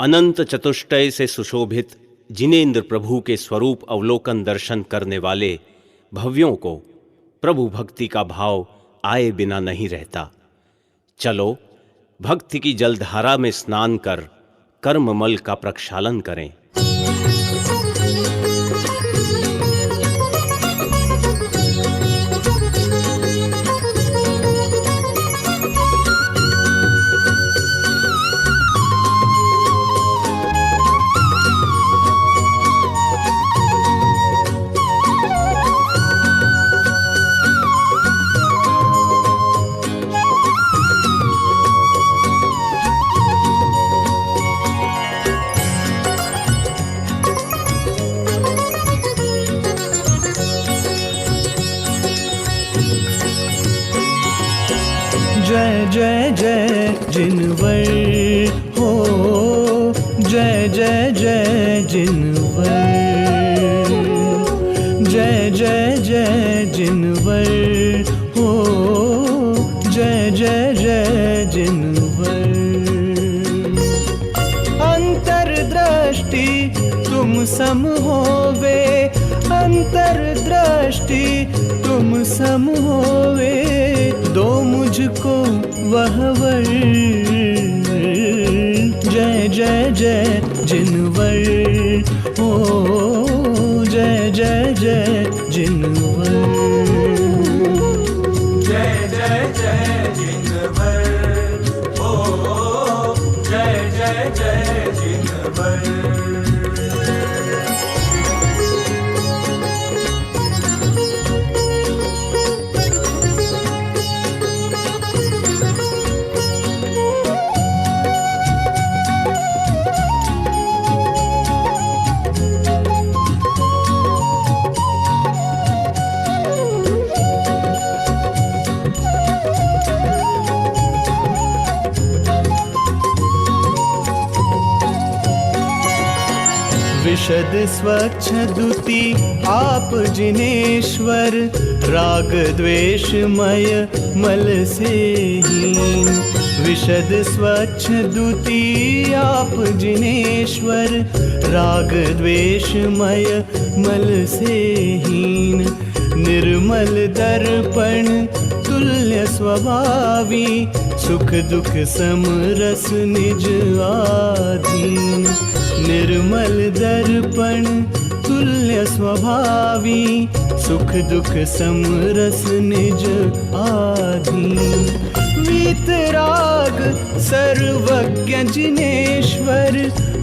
अनंत चतुष्टय से सुशोभित जिनेन्द्र प्रभु के स्वरूप अवलोकन दर्शन करने वाले भव्यों को प्रभु भक्ति का भाव आए बिना नहीं रहता। चलो भक्ति की जलधारा में स्नान कर कर्ममल का प्रक्षालन करें। जय जय जय जिनवर हो, जय जय जय जिनवर, जय जय जय जिनवर हो, जय जय जय जिनवर। अंतर्दृष्टि तुम सम होवे, अंतर्दृष्टि तुम सम होवे, दो मुझको वह वर। जय जय जय जिनवर हो, जय जय जय जिनवर, जय जय जय जिनवर हो, जय जय जय जिनवर। विशद स्वच्छ द्युति आप जिनेश्वर, राग द्वेषमय मल से हीन। विशद स्वच्छ द्युति आप जिनेश्वर, राग द्वेषमय मल से हीन। निर्मल दर्पण तुल्य स्वभावी, सुख दुख समरस निज आधीन। निर्मल दर्पण तुल्य स्वभावी, सुख दुख समरस निज आधीन। वीतराग सर्वज्ञ जिनेश्वर,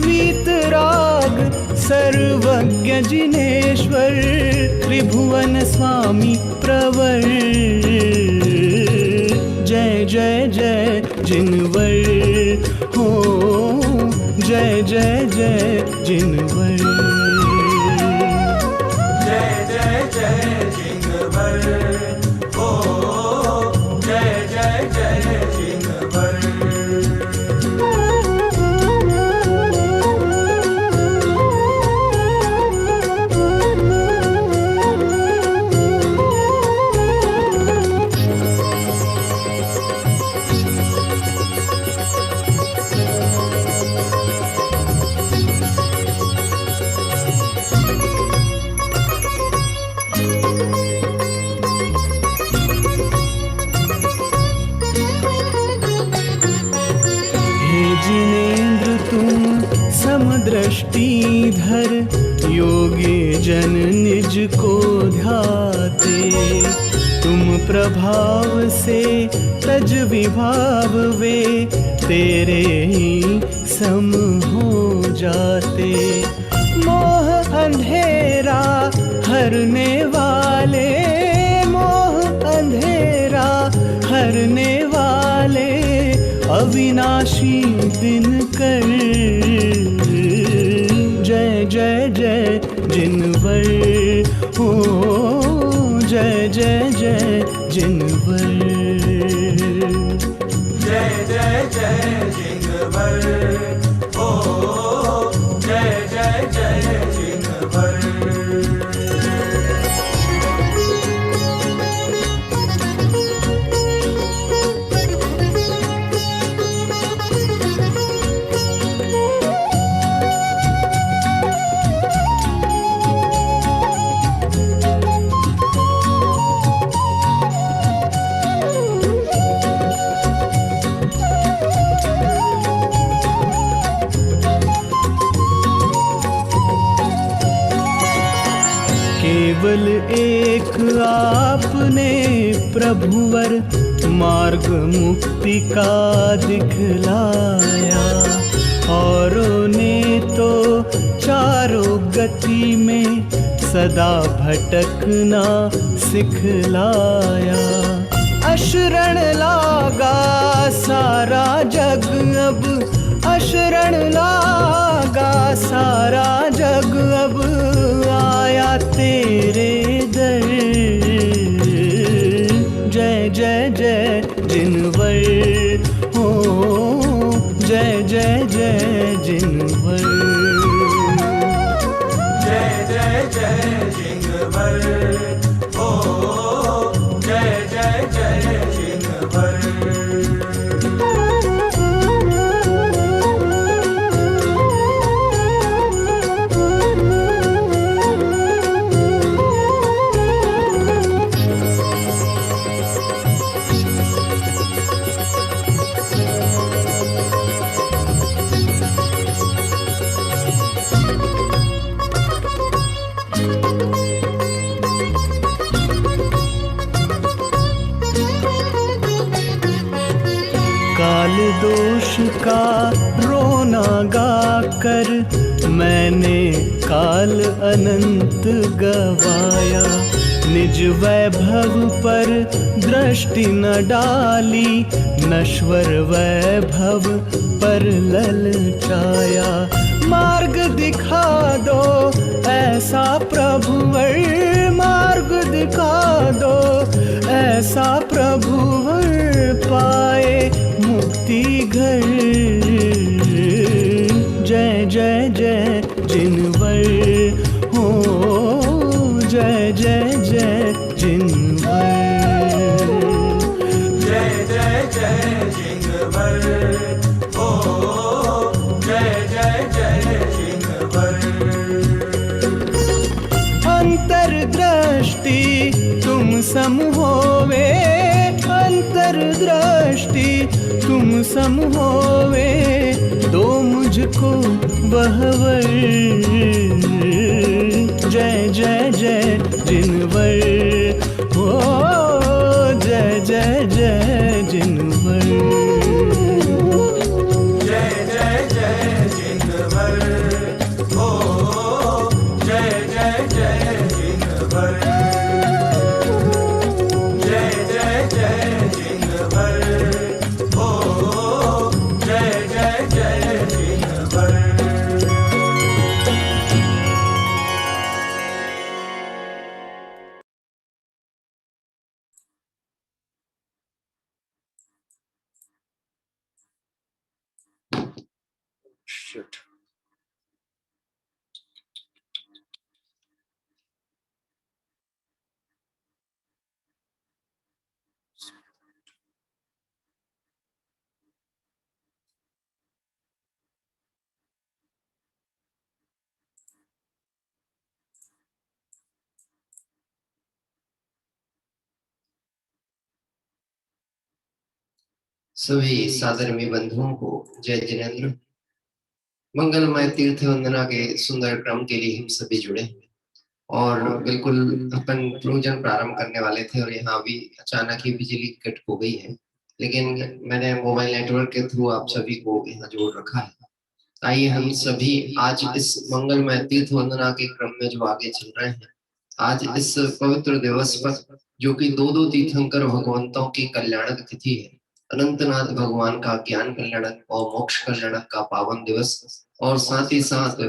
वीतराग सर्वज्ञ जिनेश्वर, त्रिभुवन स्वामी प्रवर। जय जय जय जिनवर हो, जय जय जय जिनवर, जय जय जय जिनवर हो, जय जय जय जिनवर। जिनेन्द्र तुम समदृष्टिधर, योगी जन निज को ध्याते। तुम प्रभाव से तज विभाव वे, तेरे ही सम हो जाते। मोह अंधेरा हरने वाले, मोह अंधेरा हरने वाले, अविनाशी दिनकर। जय जय जय जिनवर हो, जय जय जय जिनवर, जय जय जय जिनवर हो, जय जय जय जिनवर। केवल एक आपने प्रभुवर मार्ग मुक्ति का दिखलाया, औरों ने तो चारों गति में सदा भटकना सिखलाया। अशरण लागा सारा जग अब, अशरण लागा सारा जग अब, आया तेरे दर। जय जय जय जिनवर, हो जय जय जय जिनवर। जय जय जय जिनवर, ओ जय जय जय जिनवर। काल दोष का रोना गा कर मैंने काल अनंत गवाया। निज वैभव पर दृष्टि न डाली, नश्वर वैभव पर ललचाया। मार्ग दिखा दो ऐसा प्रभुवर, मार्ग दिखा दो ऐसा प्रभुवर, पाए मुक्ति घर। जय जय जय जिनवर, हो जय जय जय जिनवर। जय जय जय जिनवर, ओ जय जय जय जिनवर। अंतर्दृष्टि तुम सम होवे, अंतर्दृष्टि तुम सम होवे, दो मुझको बहवर। जय जय जय जिनवर, हो जय जय जय जिनवर। जय जय जय जिनवर, ओ जय जय जय जिनवर। जय जय जय जिनवर, ओ जय जय जय जिनवर। सभी सादरमी बंधुओं को जय जिनेन्द्र। मंगलमय तीर्थ वंदना के सुंदर क्रम के लिए हम सभी जुड़े और बिल्कुल अपन पूजन प्रारंभ करने वाले थे और यहाँ भी अचानक ही बिजली कट हो गई है, लेकिन मैंने मोबाइल नेटवर्क के थ्रू आप सभी को यहाँ जोड़ रखा है। आइए हम सभी आज इस मंगलमय तीर्थ वंदना के क्रम में जो आगे चल रहे हैं, आज इस पवित्र दिवस पर जो कि दो तीर्थंकर भगवंतों की कल्याणक तिथि है, अनंतनाथ भगवान का ज्ञान कल्याणक और मोक्ष कल्याणक का पावन दिवस और साथ ही साथ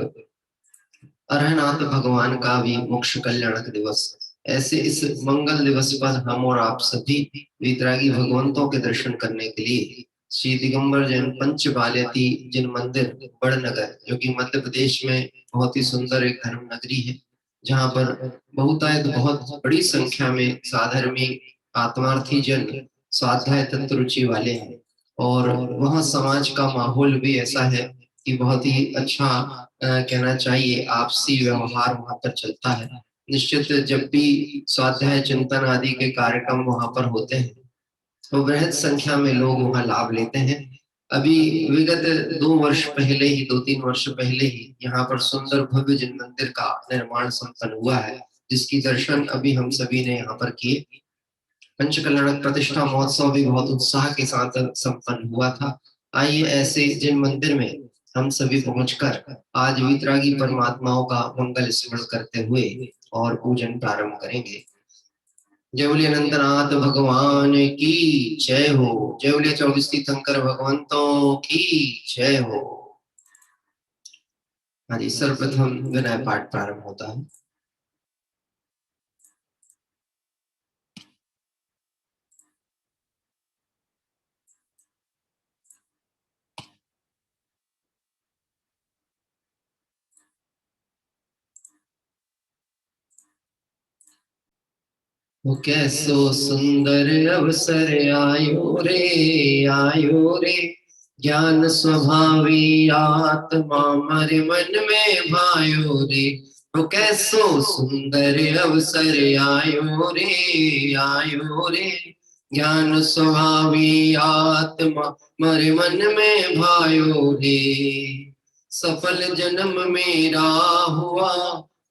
अरहनाथ भगवान का भी मोक्ष कल्याणक दिवस। ऐसे इस मंगल दिवस पर हम और आप सभी वितरागी भगवंतों के दर्शन करने के लिए श्री दिगंबर जैन पंच बाल्यती जिन मंदिर बड़नगर, जो कि मध्य प्रदेश में बहुत ही सुंदर एक धर्म नगरी है, जहाँ पर बहुत बड़ी संख्या में साधर्मी आत्मार्थी जन स्वाध्याय तत्व रुचि वाले हैं और वहाँ समाज का माहौल भी ऐसा है कि बहुत ही अच्छा कहना चाहिए आपसी व्यवहार वहाँ पर चलता है। निश्चित जब भी स्वाध्याय चिंतन आदि के कार्यक्रम वहाँ पर होते हैं तो बृहद संख्या में लोग वहाँ लाभ लेते हैं। अभी विगत 2 वर्ष पहले ही 2-3 वर्ष पहले ही यहाँ पर सुंदर भव्य जिन मंदिर का निर्माण संपन्न हुआ है, जिसकी दर्शन अभी हम सभी ने यहाँ पर किए। पंचकल्याणक प्रतिष्ठा महोत्सव भी बहुत उत्साह के साथ संपन्न हुआ था। आइए ऐसे जिन मंदिर में हम सभी पहुंचकर आज वितरागी परमात्माओं का मंगल स्मरण करते हुए और पूजन प्रारंभ करेंगे। जय बोलिए अनंतनाथ भगवान की जय हो। जय बोलिए 24 तीर्थंकर भगवंतों की जय हो। हाँ जी, सर्वप्रथम विनय पाठ प्रारंभ होता है। वो कैसो सुंदर अवसर आयो रे ज्ञान स्वभावी आत्मा मर मन में भायो रे। वो कैसो सुंदर अवसर आयो रे ज्ञान स्वभावी आत्मा मर मन में भायो रे। सफल जन्म मेरा हुआ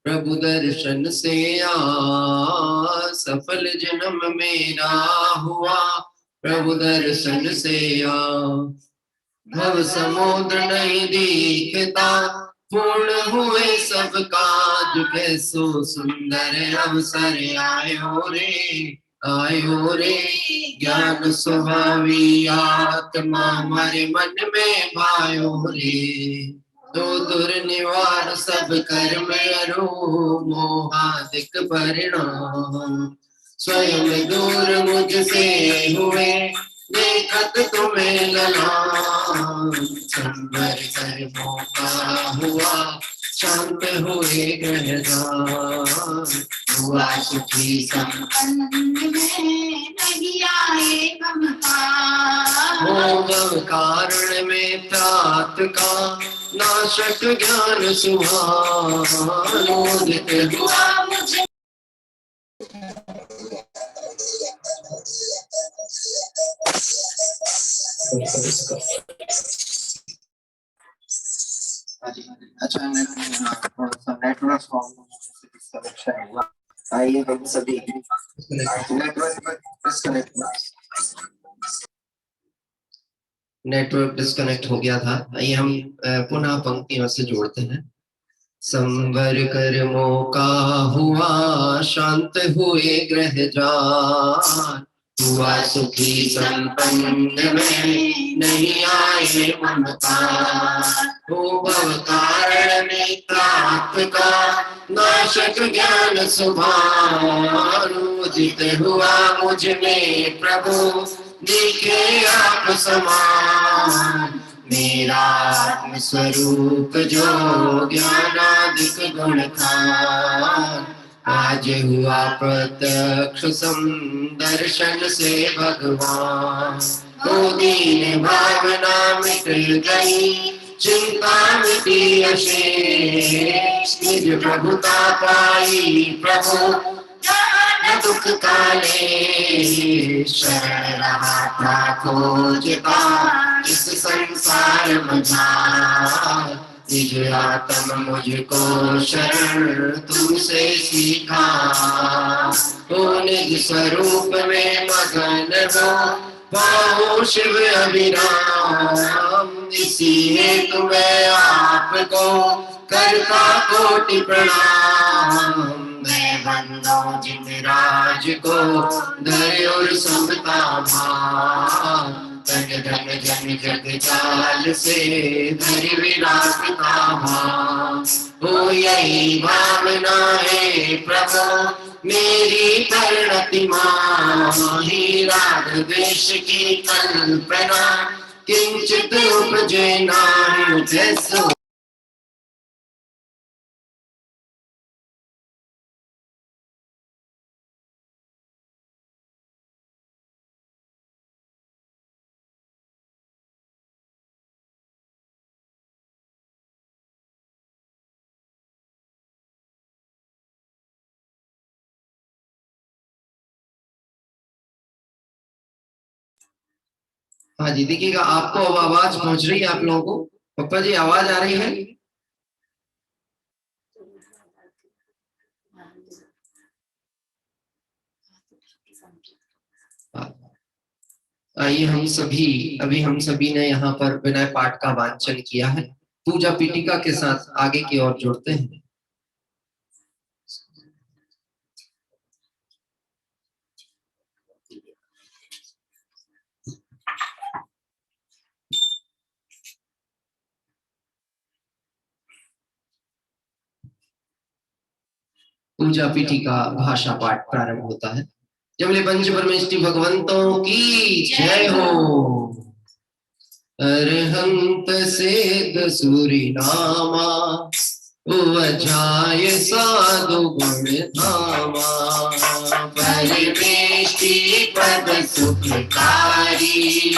प्रभु दर्शन से सफल जन्म मेरा हुआ प्रभु दर्शन से भव समुद्र नहीं दिखता पूर्ण हुए सब काज। कैसो सुंदर अवसर आयो रे ज्ञान स्वभावी आत्मा हमारे मन में भायो रे। तो दुर्निवार सब कर्म अरो मोहादिक परिणाम स्वयं दूर मुझसे हुए देखत तुम्हें ललाम। संवर कर्मों का हुआ शांत हुए ग्रहदान हुआ सुखी संपन्न में नहीं आए ममता। कारण में तात का नाशक ज्ञान सुहानोदित हुआ मुझे। थोड़ा सा नेटवर्क प्रॉब्लम हुआ। आइए हम सभी नेटवर्क डिस्कनेक्ट हो गया था। आइए हम पुनः पंक्तियों से जोड़ते हैं। संवर कर्मों का हुआ शांत हुए ग्रह जान हुआ सुखी संपन्न में नहीं आए ममता। भव कारण में तात का नाशक ज्ञान सुभानुदित हुआ मुझ में प्रभु दिखे आप समान। मेरा आत्म स्वरूप जो ज्ञानादिक गुण था आज हुआ प्रत्यक्ष दर्शन से भगवान। तो दीन भावना मिट गई चिंता मिटी अशेष निज प्रभुता पाई प्रभु दुख काले शरण रहा था खोजता इस संसार मझार। निज आत्म मुझको शरण तुमसे सीखा तो निज स्वरूप में मगन हो पाओ शिव अभिराम। इसी हेतु मैं आपको करता कोटि प्रणाम। मैं बंदो जिन राज को धरे और समता भाव तन धन जन जग जाल से धरि विराजता भाव। हो यही भावना है प्रभु मेरी परिणति माही। राग द्वेष की कल्पना किंचित उपजे नाहि जैसो। हाँ जी, देखिएगा आपको अब आवाज पहुंच रही है आप लोगों को। पप्पा जी आवाज आ रही है? आइए हम सभी ने यहाँ पर विनय पाठ का वांचन किया है। पूजा पीठिका के साथ आगे की ओर जुड़ते हैं। पूजा पीठिका भाषा पाठ प्रारंभ होता है। जबले पंच परमेष्टि भगवंतों की जय हो। अरहंत सेद सूरी नामा उवजाय साधु गुण धामा। परिवेष्टि पद सुखकारी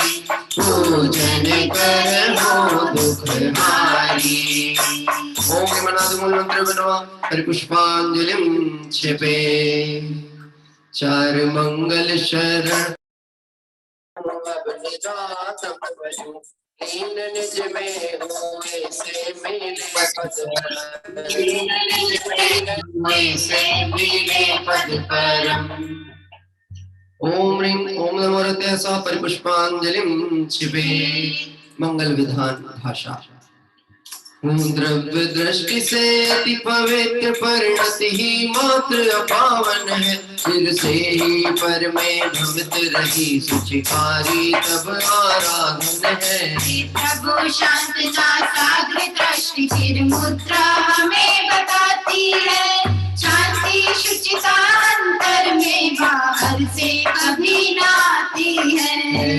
पूजन कर हो दुख हारी। ओम मनाद मूल मंत्र बनवा हरिपुष्पांजलिं क्षिपे। चार मंगल शरण लीन निज में होए से मिले पद परम। ओम ह्रीं ओम नमो हृदय सा परिपुष्पांजलिं क्षिपे। मंगल विधान भाषा। द्रव्य दृष्टि से अति पवित्र परिणति ही मात्र अपावन है। सिर से ही पर में भ्रमित रही सुचिकारी तब आराधन है। प्रभु शांत का सागर दृष्टि फिर मुद्रा हमें बताती है। शांति शुचिता अंतर में बाहर से कभी ना आती है।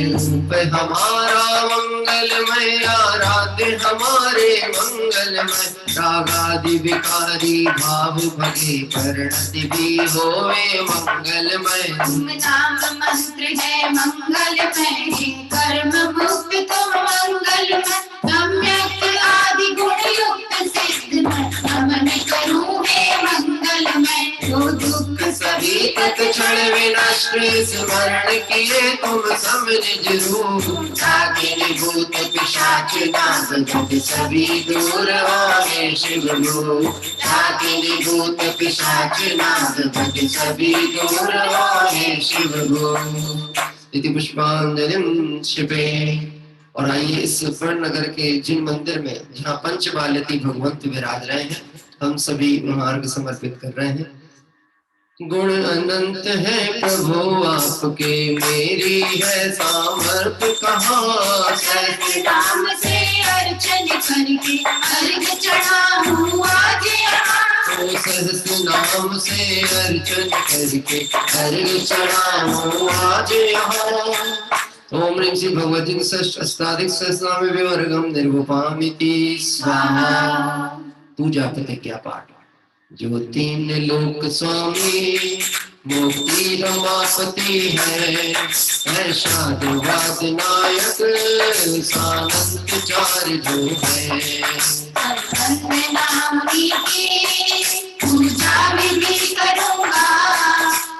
रूप हमारा मंगलमय आराध्य हमारे मंगलमय। रागादि विकारी भाव भगे परिणति भी होवे मंगलमय। तुम नाम मंत्र है मंगलमय कर्म मुक्त तुम मंगलमय। सम्यक आदि गुण युक्त सिद्ध नमन करूं हे मंगलमय। जो दुख सभी तक क्षण विनष्ट स्मरण किए तुम सब निज रूप। रागिनी भूत पिशाच नाग जग सभी दूर होवे शिव रूप। रागिनी भूत पिशाच नाग जग सभी दूर होवे शिव रूप। इति पुष्पांजलिं क्षिपे। और आइए इस स्वर्ण नगर के जिन मंदिर में जहाँ पंचबालती भगवंत विराज रहे हैं हम सभी वहाँ अर्घ समर्पित कर रहे हैं। गुण अनंत है प्रभु आपके मेरी है सामर्थ्य कहाँ। सहस्र नाम से अर्चन करके अर्घ चढ़ाऊं आज यहाँ। सहस्र नाम से अर्चन करके अर्घ चढ़ाऊं आज यहाँ। ओम ह्रीं श्री भगवती षष्ठ अष्टाधिक सहस्रनाम विवर्गम निर्वपामिति स्वाहा। पूजा प्रतिज्ञा पाठ। जो तीन लोक स्वामी मुक्ति रमापति है। ऐसा देवाद नायक सानंद चार जो है। अन्य नाम की पूजा विधि करूंगा।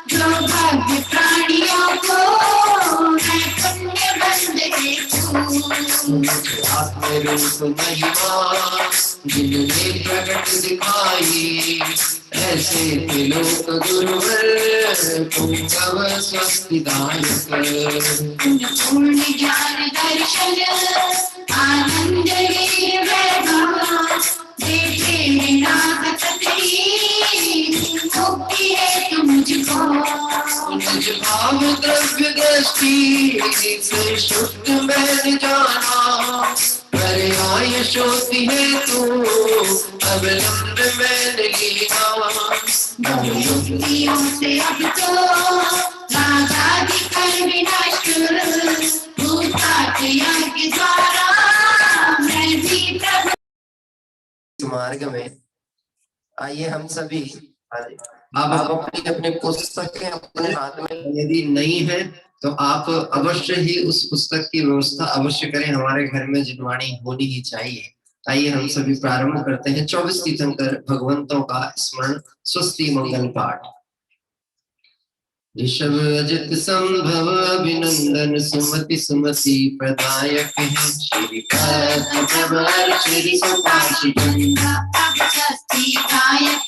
जो भव्य प्राणियों को मैं पुण्य बंद देखूं। आत्मरूप महिमा जिनने प्रकट दिखाई। ऐसे त्रिलोक गुरुवर पुंगव स्वस्तिदायक। पूर्ण ज्ञान दर्शन आनंद वैभव देखे नाथ मुक्ति है तुम मुझको। निज भाव द्रव्य दृष्टि से शुद्ध मैंने जाना। करे आयुष होती है तू अवलंब मैंने लीना। युक्तियों से अब तो रागादि कर विनष्ट। भूतात्मा के द्वारा मैं भी प्रभु। मार्ग में आइए हम सभी आप अपनी अपने पुस्तकें अपने हाथ में यदि नहीं है तो आप अवश्य ही उस पुस्तक की व्यवस्था अवश्य करें। हमारे घर में जिनवाणी होनी ही चाहिए। आइए हम सभी प्रारंभ करते हैं 24 तीर्थंकर भगवंतों का स्मरण स्वस्ति मंगल पाठ। ऋषभ अजित संभव अभिनंदन सुमति सुमति प्रदायक है। श्री प्रभु श्री सुपाशित गायक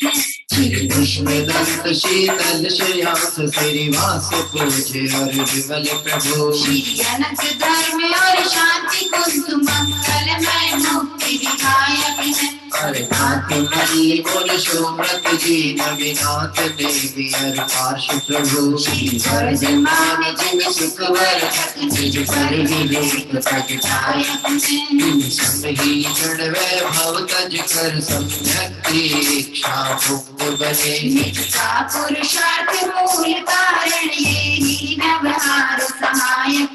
श्री कृष्ण दंत शीतल श्रेयांस श्रीवास पूजे और विमल प्रभु श्री अनंत धर्म और शांति कुंज मंगलमय मुक्ति विधायक है। अरे नाथ मणि बोल शोभत जी नवीनाथ देवी हर पार्श प्रभु श्री वर्धमान जिन सुख वर्धक निज पर विवेक प्रगटायक है। समही जड़ वैभव तज कर सम्यक दीक्षा मुक्त बने निजता पुरुषार्थ मूल कारण ये ही व्यवहार सहायक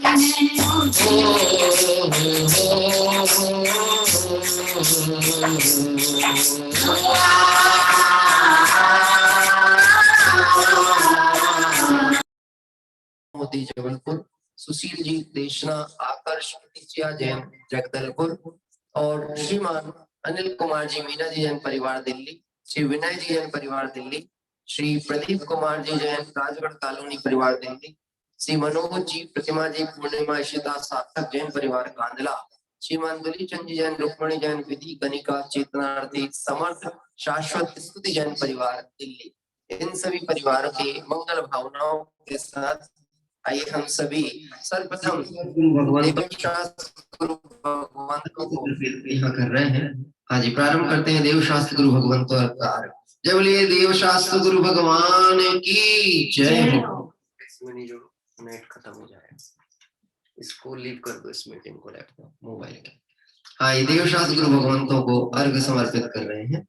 मोदी जबलपुर, सुशील जी देशना, आकर्ष प्रतिचिया जैन जगदलपुर और श्रीमान अनिल कुमार जी मीना जी जैन परिवार दिल्ली, श्री विनय जी जैन परिवार दिल्ली, श्री प्रदीप कुमार जी जैन राजगढ़ कॉलोनी परिवार दिल्ली, श्री मनोज जी प्रतिमा जी पूर्णिमा इशिता सार्थक जैन परिवार कांदला, श्रीमान दुलीचंद जी जैन रुक्मणी जैन विधि कनिका चेतनार्थी समर्थ शाश्वत स्तुति जैन परिवार दिल्ली। इन सभी परिवारों के मंगल भावनाओं के साथ आइए हम सभी सर्वप्रथम गुरु भगवान को यहाँ कर रहे हैं। आज प्रारंभ करते हैं देव शास्त्र गुरु भगवंतो अवतार। जय बोलिए देव शास्त्र गुरु भगवान की जय हो। इसमें नहीं जोड़ो, नेट खत्म हो जाएगा, इसको लीव कर दो, इस मीटिंग को लैपटॉप मोबाइल के। हाँ, ये देव शास्त्र गुरु भगवंतों को अर्घ समर्पित कर रहे हैं।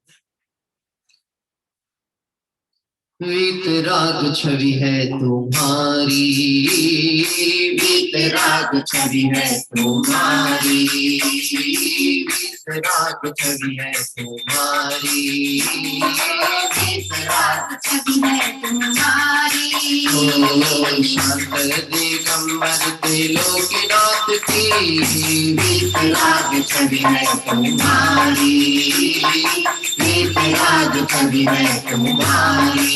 वीतराग छवि है तुम्हारी, वीतराग छवि है तुम्हारी, वीतराग छवि है तुम्हारी, वीतराग छवि है तुम्हारी। शांत दिगंबर त्रिलोकीनाथ की वीतराग छवि है तुम्हारी, वीतराग छवि है तुम्हारी।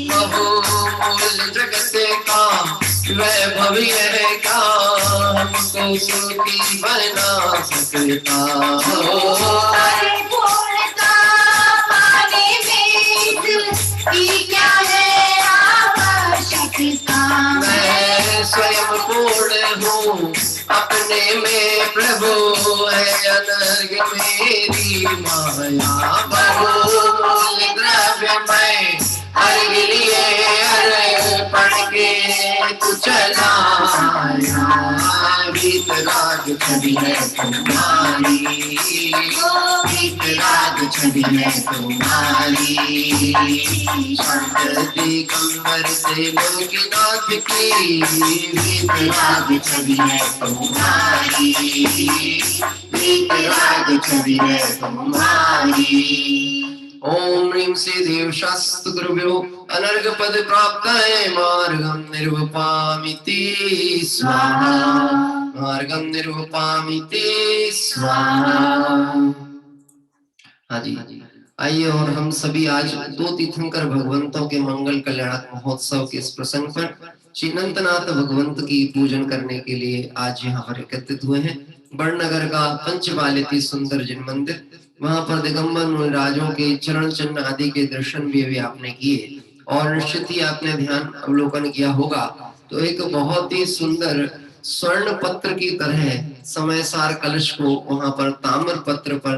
बहुमूल जगत का वैभव है क्या, हमको सुखी बना सकता हो। अरे पूर्णता पाने में दिल की क्या है आवश्यकता। मैं स्वयं पूर्ण हूँ अपने में, प्रभु है अनर्घ मेरी माया। बहुमूल द्रव्य मैं अर्घ लिए अर्पण के तू चलाया, वीतराग छवि है तुम्हारी, वीतराग छवि है तुम्हारी। शांत दिगंबर त्रिलोकीनाथ की वीतराग छवि है तुम्हारी, वीतराग छवि है तुम्हारी। ओम ह्रीं श्री देव शास्त्र गुरुभ्यो अनर्घ पद प्राप्त है। मार्गम निर्वपामिति स्वाहा, मार्गम निर्वपामिति स्वाहा। हाँ जी, आइए और हम सभी आज दो तीर्थंकर भगवंतों के मंगल कल्याणक महोत्सव के इस प्रसंग पर श्री अनंतनाथ भगवंत की पूजन करने के लिए आज यहाँ पर एकत्रित हुए हैं। बड़नगर का पंचबालिती सुंदर जिन मंदिर, वहां पर दिगंबर मुनिराजों के चरण चिन्ह आदि के दर्शन भी आपने किए और निश्चित ही आपने ध्यान अवलोकन किया होगा। तो एक बहुत ही सुंदर स्वर्ण पत्र की तरह समय सार कलश को वहां पर ताम्र पत्र पर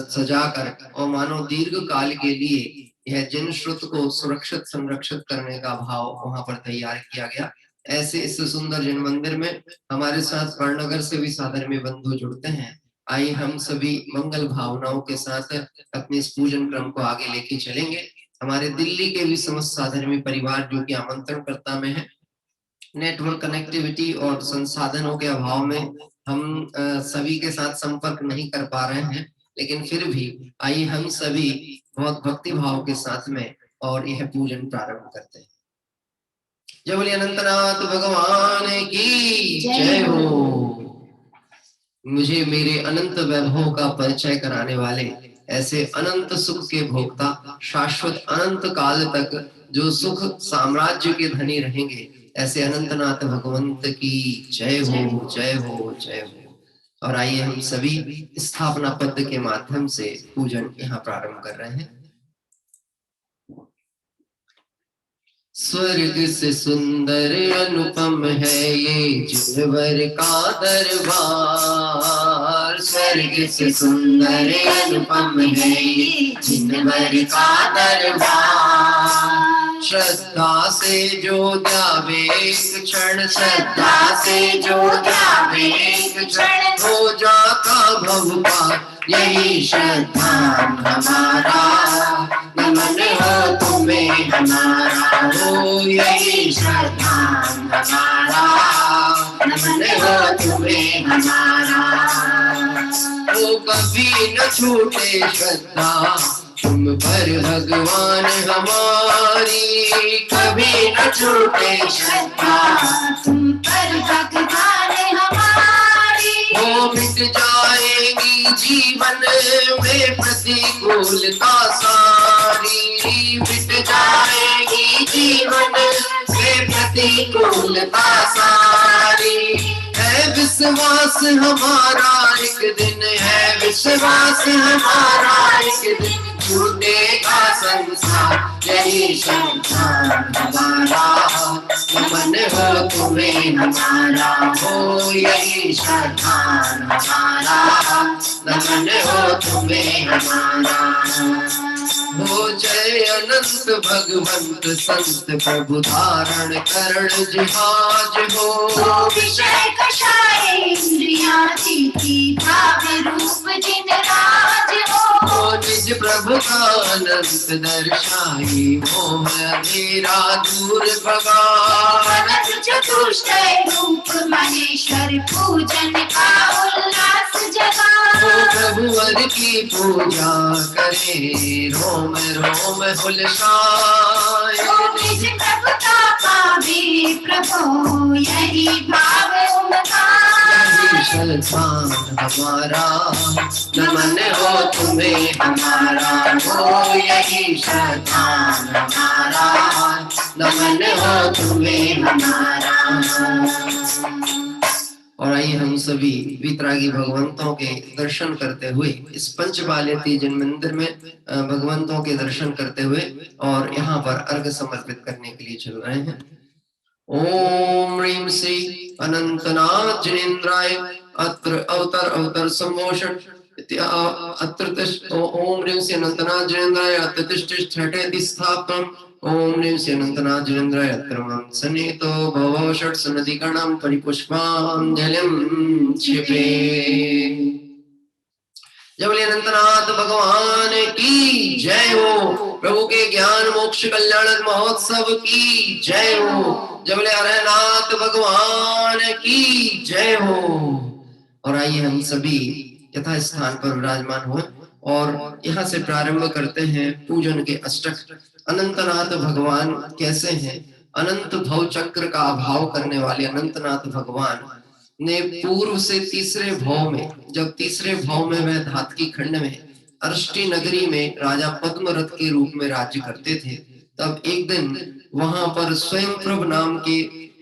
सजाकर और मानो दीर्घ काल के लिए यह जिन श्रुत को सुरक्षित संरक्षित करने का भाव वहां पर तैयार किया गया। ऐसे इस सुंदर जिन मंदिर में हमारे साथ बड़नगर से भी साधर्मी बंधु जुड़ते हैं। आइए हम सभी मंगल भावनाओं के साथ अपने इस पूजन क्रम को आगे लेके चलेंगे। हमारे दिल्ली के भी समस्त साधर्मी परिवार जो कि आमंत्रणकर्ता में है, नेटवर्क कनेक्टिविटी और संसाधनों के अभाव में हम सभी के साथ संपर्क नहीं कर पा रहे हैं, लेकिन फिर भी आइए हम सभी बहुत भक्ति भाव के साथ में और यह पूजन प्रारंभ करते हैं। जय बोलिए अनंतनाथ भगवान की जय हो। मुझे मेरे अनंत वैभव का परिचय कराने वाले ऐसे अनंत सुख के भोक्ता, शाश्वत अनंत काल तक जो सुख साम्राज्य के धनी रहेंगे, ऐसे अनंतनाथ भगवंत की जय हो, जय हो, जय हो। और आइए हम सभी स्थापना पद के माध्यम से पूजन यहाँ प्रारंभ कर रहे हैं। स्वर्ग से सुंदर अनुपम है ये जिनवर का दरबार। स्वर्ग से सुंदर अनुपम है ये जिनवर का दरबार। श्रद्धा से जो ध्यावे एक क्षण, श्रद्धा से जो ध्यावे एक क्षण, हो जाता भव पार यही श्रद्धा हमारा। नमन हो तुम्हें हमारा, हो यही श्रद्धा हमारा। नमन हो तुम्हें हमारा, वो कभी न छूटे श्रद्धा तुम पर भगवान हमारी। कभी न छूटे श्रद्धा तुम पर भगवान हमारी। वो मिट जाएगी जीवन में प्रतिकूलता सारी। मिट जाएगी जीवन में प्रतिकूलता सारी। है विश्वास हमारा एक दिन, है विश्वास हमारा एक दिन, छूटेगा संसार यही श्रद्धा हमारा। नमन हो तुम्हें हमारा, हो यही श्रद्धा हमारा। नमन हो तुम्हें हमारा, हो जय अनंत भगवंत संत प्रभु धारण करण जिहाज हो। विषय कषाय इंद्रियातीति भाव रूप जिन राज हो। निज प्रभु का अनंत दर्शाई मोह अंधेरा दूर भगान। चतुष्टय रूप महेश्वर पूजन का उल्लास जगा। प्रभु वर की पूजा करे रोम रोम हुलसाए। निज प्रभुता पावे प्रभु यही भाव उनका। यही श्रद्धा हमारा, नमन हो तुम्हें हमारा, हो यही श्रद्धा हमारा। नमन हो तुम्हें हमारा। और आइए हम सभी वितरागी भगवंतों के दर्शन करते हुए इस पंचबाल्य तीजन मंदिर में भगवंतों के दर्शन करते हुए और यहाँ पर अर्घ समर्पित करने के लिए चल रहे हैं। ओम ह्रीं श्री अनंतनाथ जिनेन्द्राय अत्र अवतर अवतर सम्मोषण ओम ह्रीं श्री अनंतनाथ जिनेन्द्राय अत्र तिष्ठ छठे स्थापनम्। ओम ह्रीं श्री अनंतनाथ जिनेन्द्राय अत्र मम सन्निहितो भवो षट् सनदिगणं परिपुष्पाञ्जलिं क्षिपे। जय बोले अनंतनाथ भगवान की जय हो। प्रभु के ज्ञान मोक्ष कल्याण महोत्सव की जय हो। जय बोले हरनाथ भगवान की जय हो। और आइए हम सभी यथा स्थान पर विराजमान हो और यहाँ से प्रारंभ करते हैं पूजन के अष्टक। अनंतनाथ भगवान कैसे हैं? अनंत भव चक्र का अभाव करने वाले अनंतनाथ भगवान ने पूर्व से तीसरे भाव में, जब तीसरे भाव में वह धातकी खंड में अष्टी नगरी में राजा पद्मरथ के रूप में राज्य करते थे, तब एक दिन वहां पर स्वयं प्रभ नाम के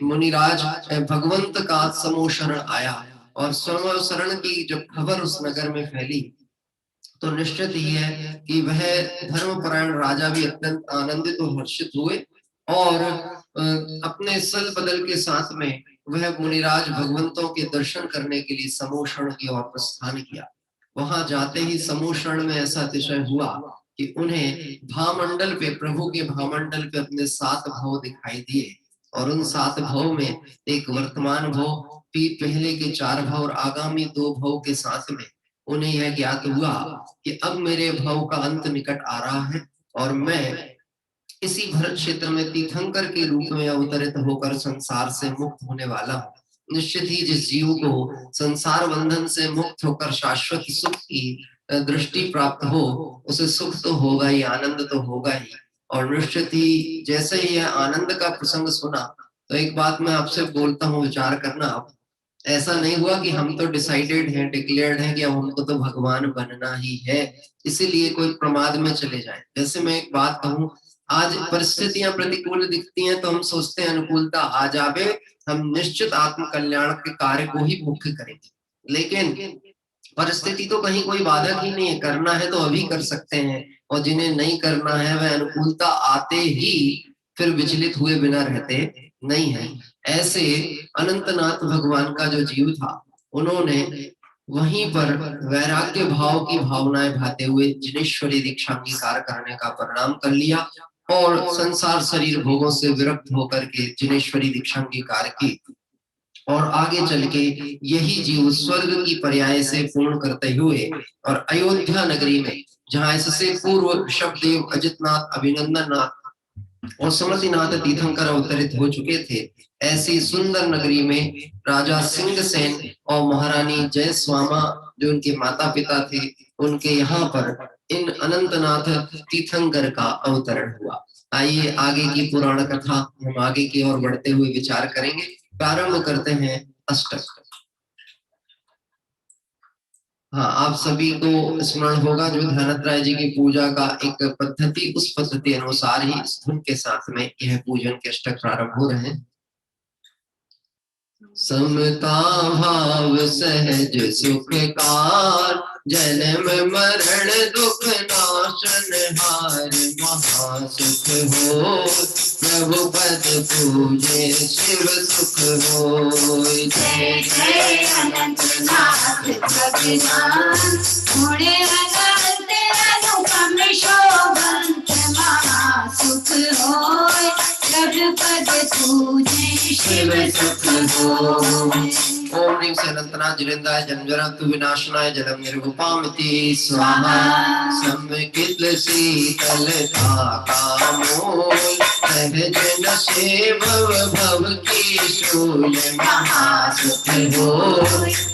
मुनिराज भगवंत का समोशरण आया और समोशरण की जब खबर उस नगर में फैली तो निश्चित ही है कि वह धर्मपरायण राजा भी अत्यंत आनंदित और हर्षित हुए और अपने सल बदल के साथ में वह मुनिराज भगवंतों के दर्शन करने के लिए समोषण की ओर प्रस्थान किया। वहां जाते ही समोषण में ऐसा अतिशय हुआ कि उन्हें भामंडल पे, प्रभु के भामंडल पे अपने 7 भाव दिखाई दिए और उन 7 भाव में एक वर्तमान भाव, पहले के 4 भाव और आगामी 2 भाव के साथ में उन्हें यह ज्ञात हुआ कि अब मेरे भाव का अंत निकट आ रहा है और मैं इसी भरत क्षेत्र में तीर्थंकर के रूप में अवतरित होकर संसार से मुक्त होने वाला हूँ। निश्चित ही जिस जीव को संसार बंधन से मुक्त होकर शाश्वत सुख की दृष्टि प्राप्त हो उसे सुख तो होगा ही, आनंद तो होगा ही। और निश्चित ही जैसे ही यह आनंद का प्रसंग सुना तो एक बात मैं आपसे बोलता हूँ, विचार करना आप। ऐसा नहीं हुआ कि हम तो डिसाइडेड हैं, डिक्लेयर्ड हैं कि अब हमको तो भगवान बनना ही है, इसीलिए कोई प्रमाद में चले जाए। जैसे मैं एक बात कहूँ, आज परिस्थितियां प्रतिकूल दिखती हैं तो हम सोचते हैं अनुकूलता आ जावे, हम निश्चित आत्म कल्याण के कार्य को ही मुख्य करेंगे। लेकिन परिस्थिति तो कहीं कोई बाधक ही नहीं है, करना है तो अभी कर सकते हैं और जिन्हें नहीं करना है वह अनुकूलता आते ही फिर विचलित हुए बिना रहते नहीं है। ऐसे अनंतनाथ भगवान का जो जीव था, उन्होंने वहीं पर वैराग्य भाव की भावनाएं भाते हुए जिनेश्वरी दीक्षा अंगीकार करने का परिणाम कर लिया और संसार शरीर भोगों से विरक्त होकर के जिनेश्वरी दीक्षा अंगीकार की। और आगे चल के यही जीव स्वर्ग की पर्याय से पूर्ण करते हुए और अयोध्या नगरी में, जहां इससे पूर्व ऋषभदेव, अजितनाथ, अभिनंदननाथ और सुमतिनाथ तीर्थंकर अवतरित हो चुके थे, ऐसी सुंदर नगरी में राजा सिंहसेन और महारानी जयस्वामा जो उनके माता पिता थे, उनके यहाँ पर इन अनंतनाथ तीर्थंकर का अवतरण हुआ। आइए आगे की पुराण कथा हम आगे की ओर बढ़ते हुए विचार करेंगे। प्रारंभ करते हैं अष्टक। हाँ, आप सभी को स्मरण होगा जो ध्यानत्राय जी की पूजा का एक पद्धति, उस पद्धति अनुसार ही इस धुन के साथ में यह पूजन के अष्टक प्रारंभ हो रहे हैं। समता भाव सहज सुखकार, जन्म मरण दुख नाशन हार, महासुख हो प्रभु पद पूजे शिव सुख हो। जय जय अनंतनाथ भगवान, गुणे अनंत अनुपम शोभंत, महासुख होय प्रभु पद पूजे शिव सुख होय। ओम ह्रीं से अनंतनाथ जिनेन्द्राय जन्मजन्तु विनाशनाय जलम निर्वपामिति स्वाहा। समकित शीतलता का मूल, सहज नशे भव भव की शूल, महासुख हो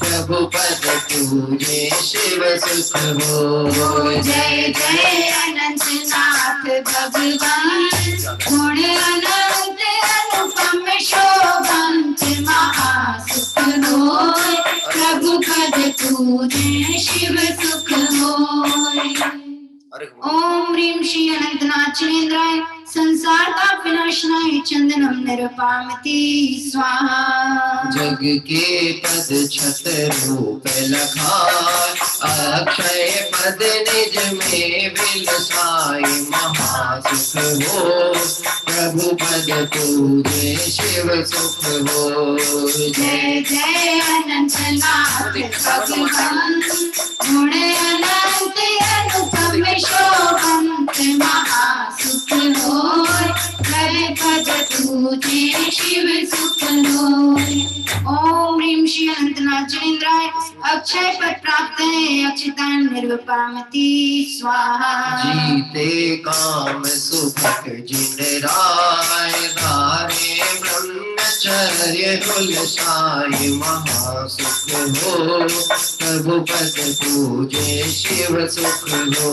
प्रभु पद पूजे शिव सुख हो। जय जय अनंतनाथ भगवान, गुण अनंत अनुपम शोभंत, महासुख होय प्रभु पद पूजे शिव सुख होय। ओम ह्रीं श्री अनंतनाथ जिनेन्द्राय संसार का विनाशनाय चंदनम निरुपामिति स्वाहा। जग के पद छत रूप लखाय, अक्षय पद निज में बिलसाय, महासुख हो प्रभु पद पूजे शिव सुख हो। जय जय अनंतनाथ भगवान, गुण अनंत अनुपम शोभंत, महासुख होय प्रभु पद पूजे शिव सुख होय। ओम ह्रीं श्री अनंतनाथ जिनेन्द्राय अक्षय पद प्राप्त है, अक्षतान निर्वपामिति स्वाहा। जीते काम सुखक जिन राय, धारे ब्रह्मचर्य हुलसाय, महासुख हो प्रभु पद पूजे शिव सुख हो।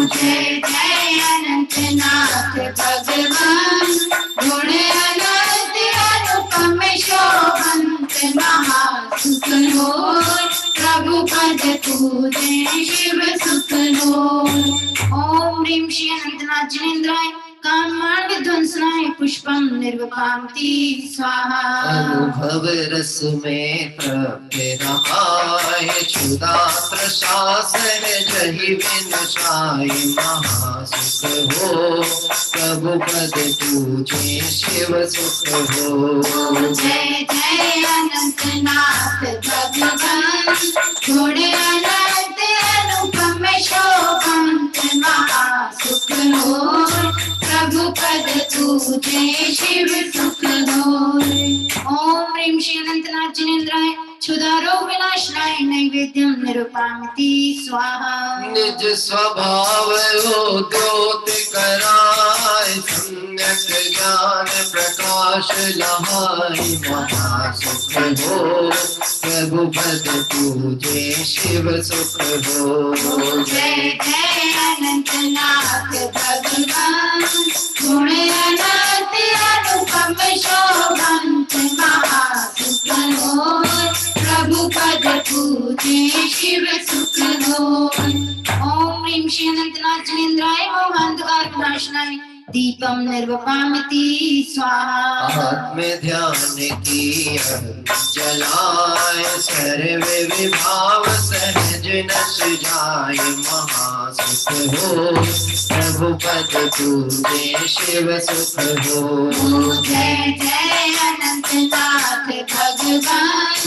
जय जय अनंतनाथ भगवान, गुण अनंत अनुपम शोभंत, महासुख होय प्रभु पद पूजे शिव सुख होय। ओम ह्रीं श्री अनंतनाथ जिनेन्द्राय कामार्ग विध्वंसनाय पुष्पम निर्वपामिति स्वाहा। अनुभव रस में तृप्त रहाय, क्षुधा प्रसाद सहज विनशाय, महासुख हो प्रभु पद पूजे शिव सुख हो। जय जय अनंतनाथ भगवान, गुण अनंत अनुपम शोभंत, महासुख होय प्रभु पद पूजे शिव सुख होय। ओम ह्रीं श्री अनंतनाथ जिनेन्द्राय क्षुधारोग विनाशनाय नैवेद्यम निरुपामिति स्वाहा। निज स्वभाव हो द्योत कराय, सम्यक ज्ञान प्रकाश लहाय, महासुख हो प्रभु पद पूजे शिव सुख हो। जय जय अनंतनाथ भगवान, गुण अनंत अनुपम शोभंत, महासुख होय प्रभु पद पूजे शिव सुख होय। ओम ह्रीं श्री अनंतनाथ जिनेन्द्राय मोहांधकार विनाशनाय दीपम निर्वपामिति स्वाहा। आत्म ध्यान की जलाय, सर्व विभाव सहज नस जाय महासुख हो, प्रभु पद पूजे शिव सुख हो। जय जय अनंत नाथ भगवान,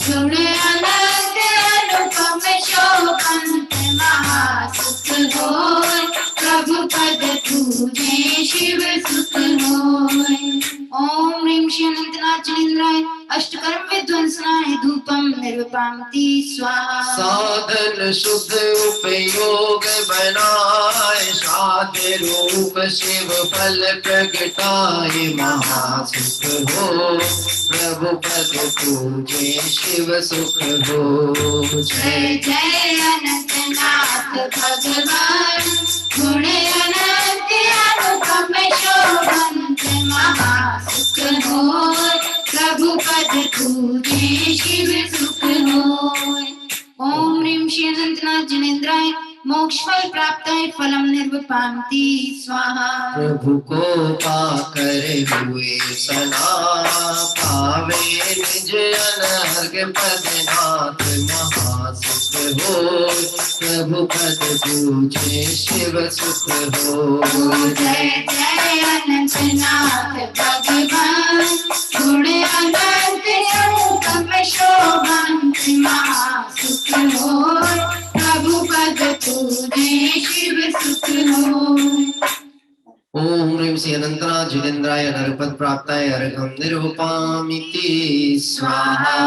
गुण अनंत अनुपम शोभंत महासुख होय, प्रभु पद पूजे शिव सुख होय। ओम ह्रीं श्री अनंतनाथ जिनेन्द्राय अष्टकर्म विध्वंसनाय धूपम निर्वपामति स्वाहा। साधन शुद्ध उपयोग बनाए, साध्य रूप शिव फल प्रगटाए महासुख हो, प्रभु पद पूजे शिव सुख हो। जय जय अनंत नाथ भगवान, गुण अनंत अनुपम शोभंत महासुख होय, प्रभु पद पूजे शिव सुख होय। ओम ह्रीं श्री अनंतनाथ जिनेन्द्राय मोक्ष फल प्राप्ताय फलम निर्वपामति स्वाहा। प्रभु को पाकर हुए सना, पावे निज अनर्घ पद नाथ महासुख हो, प्रभु पद पूजे शिव सुख हो। जय जय अनंत नाथ भगवान, गुण अनंत अनुपम शोभंत महासुख होय, प्रभु पद पूजे शिव सुख होय। ओम ह्रीं श्री अनंतनाथ जिनेन्द्राय नरपद प्राप्ताय अर्घम निर्वपामिति स्वाहा।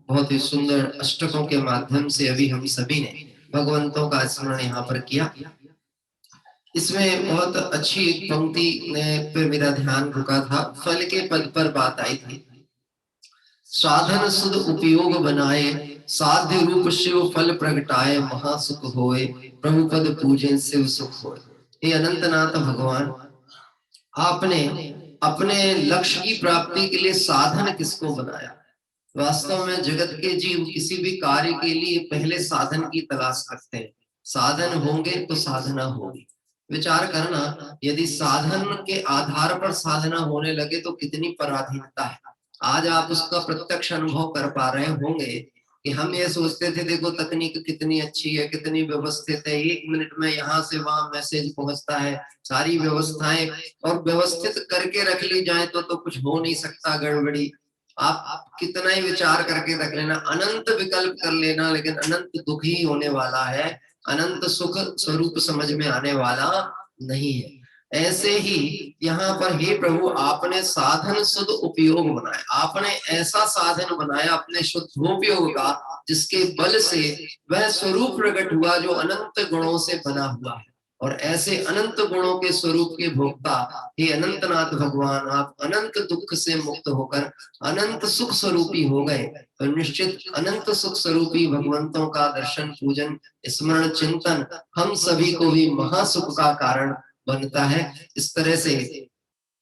बहुत ही सुंदर अष्टकों के माध्यम से अभी हम सभी ने भगवंतों का स्मरण यहाँ पर किया। इसमें बहुत अच्छी एक पंक्ति पे मेरा ध्यान रुका था। फल के पद पर बात आई थी। साधन सुध उपयोग बनाए, साध्य रूप शिव फल प्रगटाए महासुख होए, प्रभु पद पूजे शिव सुख होए। हे अनंतनाथ भगवान, आपने अपने लक्ष्य की प्राप्ति के लिए साधन किसको बनाया? वास्तव में जगत के जीव किसी भी कार्य के लिए पहले साधन की तलाश करते हैं। साधन होंगे तो साधना होगी। विचार करना, यदि साधन के आधार पर साधना होने लगे तो कितनी पराधीनता है। आज आप उसका प्रत्यक्ष अनुभव कर पा रहे होंगे कि हम ये सोचते थे देखो तकनीक कितनी अच्छी है, कितनी व्यवस्थित है, 1 मिनट में यहाँ से वहां मैसेज पहुंचता है, सारी व्यवस्थाएं और व्यवस्थित करके रख ली जाए तो कुछ हो नहीं सकता गड़बड़ी। आप कितना ही विचार करके रख लेना, अनंत विकल्प कर लेना, लेकिन अनंत दुख ही होने वाला है, अनंत सुख स्वरूप समझ में आने वाला नहीं है। ऐसे ही यहाँ पर हे प्रभु, आपने साधन शुद्ध उपयोग बनाया। आपने ऐसा साधन बनाया अपने शुद्धोपयोग का, जिसके बल से वह स्वरूप प्रकट हुआ जो अनंत गुणों से बना हुआ है। और ऐसे अनंत गुणों के स्वरूप के भोक्ता हे अनंतनाथ भगवान, आप अनंत दुख से मुक्त होकर अनंत सुख स्वरूपी हो गए। तो निश्चित अनंत सुख स्वरूपी भगवंतों का दर्शन, पूजन, स्मरण, चिंतन हम सभी को भी महासुख का कारण बनता है। इस तरह से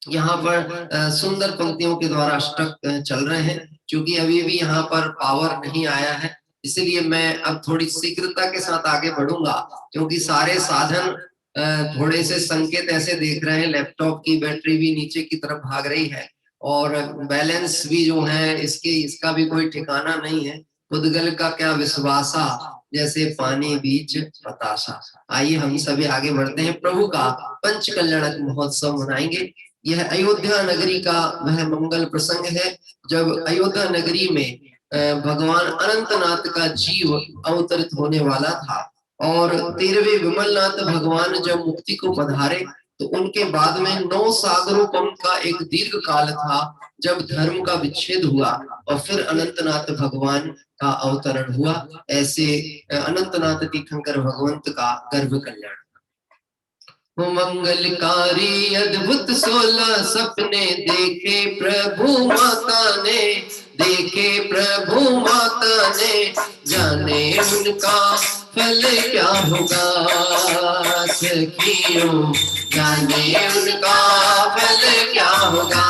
यहाँ पर सुंदर पंक्तियों के द्वारा अष्टक चल रहे हैं। क्योंकि अभी भी यहाँ पर पावर नहीं आया है, इसलिए मैं अब थोड़ी शीघ्रता के साथ आगे बढ़ूंगा, क्योंकि सारे साधन थोड़े से संकेत ऐसे देख रहे हैं। लैपटॉप की बैटरी भी नीचे की तरफ भाग रही है और बैलेंस भी जो है इसका भी कोई ठिकाना नहीं है। खुदगल का क्या विश्वासा, जैसे पानी बीच बतासा। आइए हम सभी आगे बढ़ते हैं। प्रभु का पंच कल्याणक महोत्सव मनाएंगे। यह अयोध्या नगरी का वह मंगल प्रसंग है जब अयोध्या नगरी में भगवान अनंतनाथ का जीव अवतरित होने वाला था। और 13वें विमलनाथ भगवान जब मुक्ति को पधारे तो उनके बाद में 9 सागरोपम का एक दीर्घ काल था जब धर्म का विच्छेद हुआ और फिर अनंतनाथ भगवान का अवतरण हुआ। ऐसे अनंतनाथ तीर्थंकर भगवंत का गर्भ कल्याण। मंगलकारी अद्भुत 16 सपने देखे प्रभु माता ने, देखे प्रभु माता ने, जाने उनका फल क्या होगा सखियों, जाने उनका फल क्या होगा।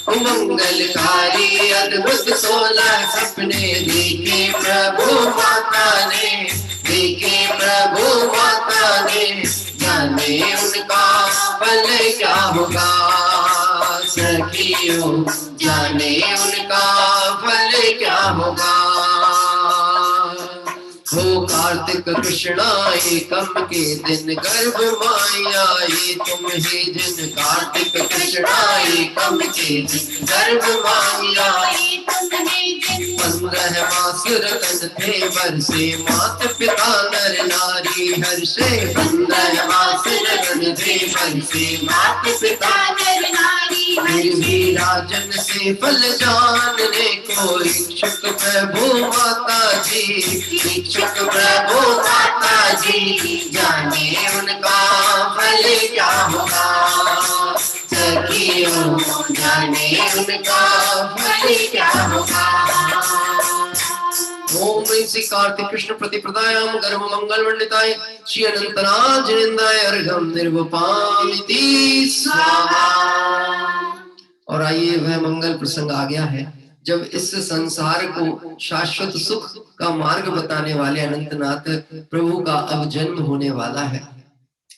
मंगलकारी अद्भुत 16 सपने देखे प्रभु माता ने, देखे प्रभु माता ने, जाने उनका फल क्या होगा सखियों, जाने उनका फल क्या होगा। हो कार्तिक कृष्णा एकम के दिन गर्भ माई आई तुम ही जिन कार्तिक कृष्णा एकम के दिन गर्भ माई आई 15 मास रतन थे बरसे मात पिता नर नारी हर्षे 15 मास रतन थे बरसे मात पिता नर नारी फिर भी राजन से फल जानने को इच्छुक प्रभु माता जी इच्छुक प्रभु माता जी जाने उनका फल क्या होगा सखियों जाने उनका फल क्या होगा। ओम श्री कार्तिक कृष्ण प्रतिपदायाम गर्भ मंगल मंडिताय श्री अनंतनाथ जिनेन्द्राय अर्घम निर्वपामिति स्वाहा। और आइए वह मंगल प्रसंग आ गया है जब इस संसार को शाश्वत सुख का मार्ग बताने वाले अनंतनाथ प्रभु का अब जन्म होने वाला है।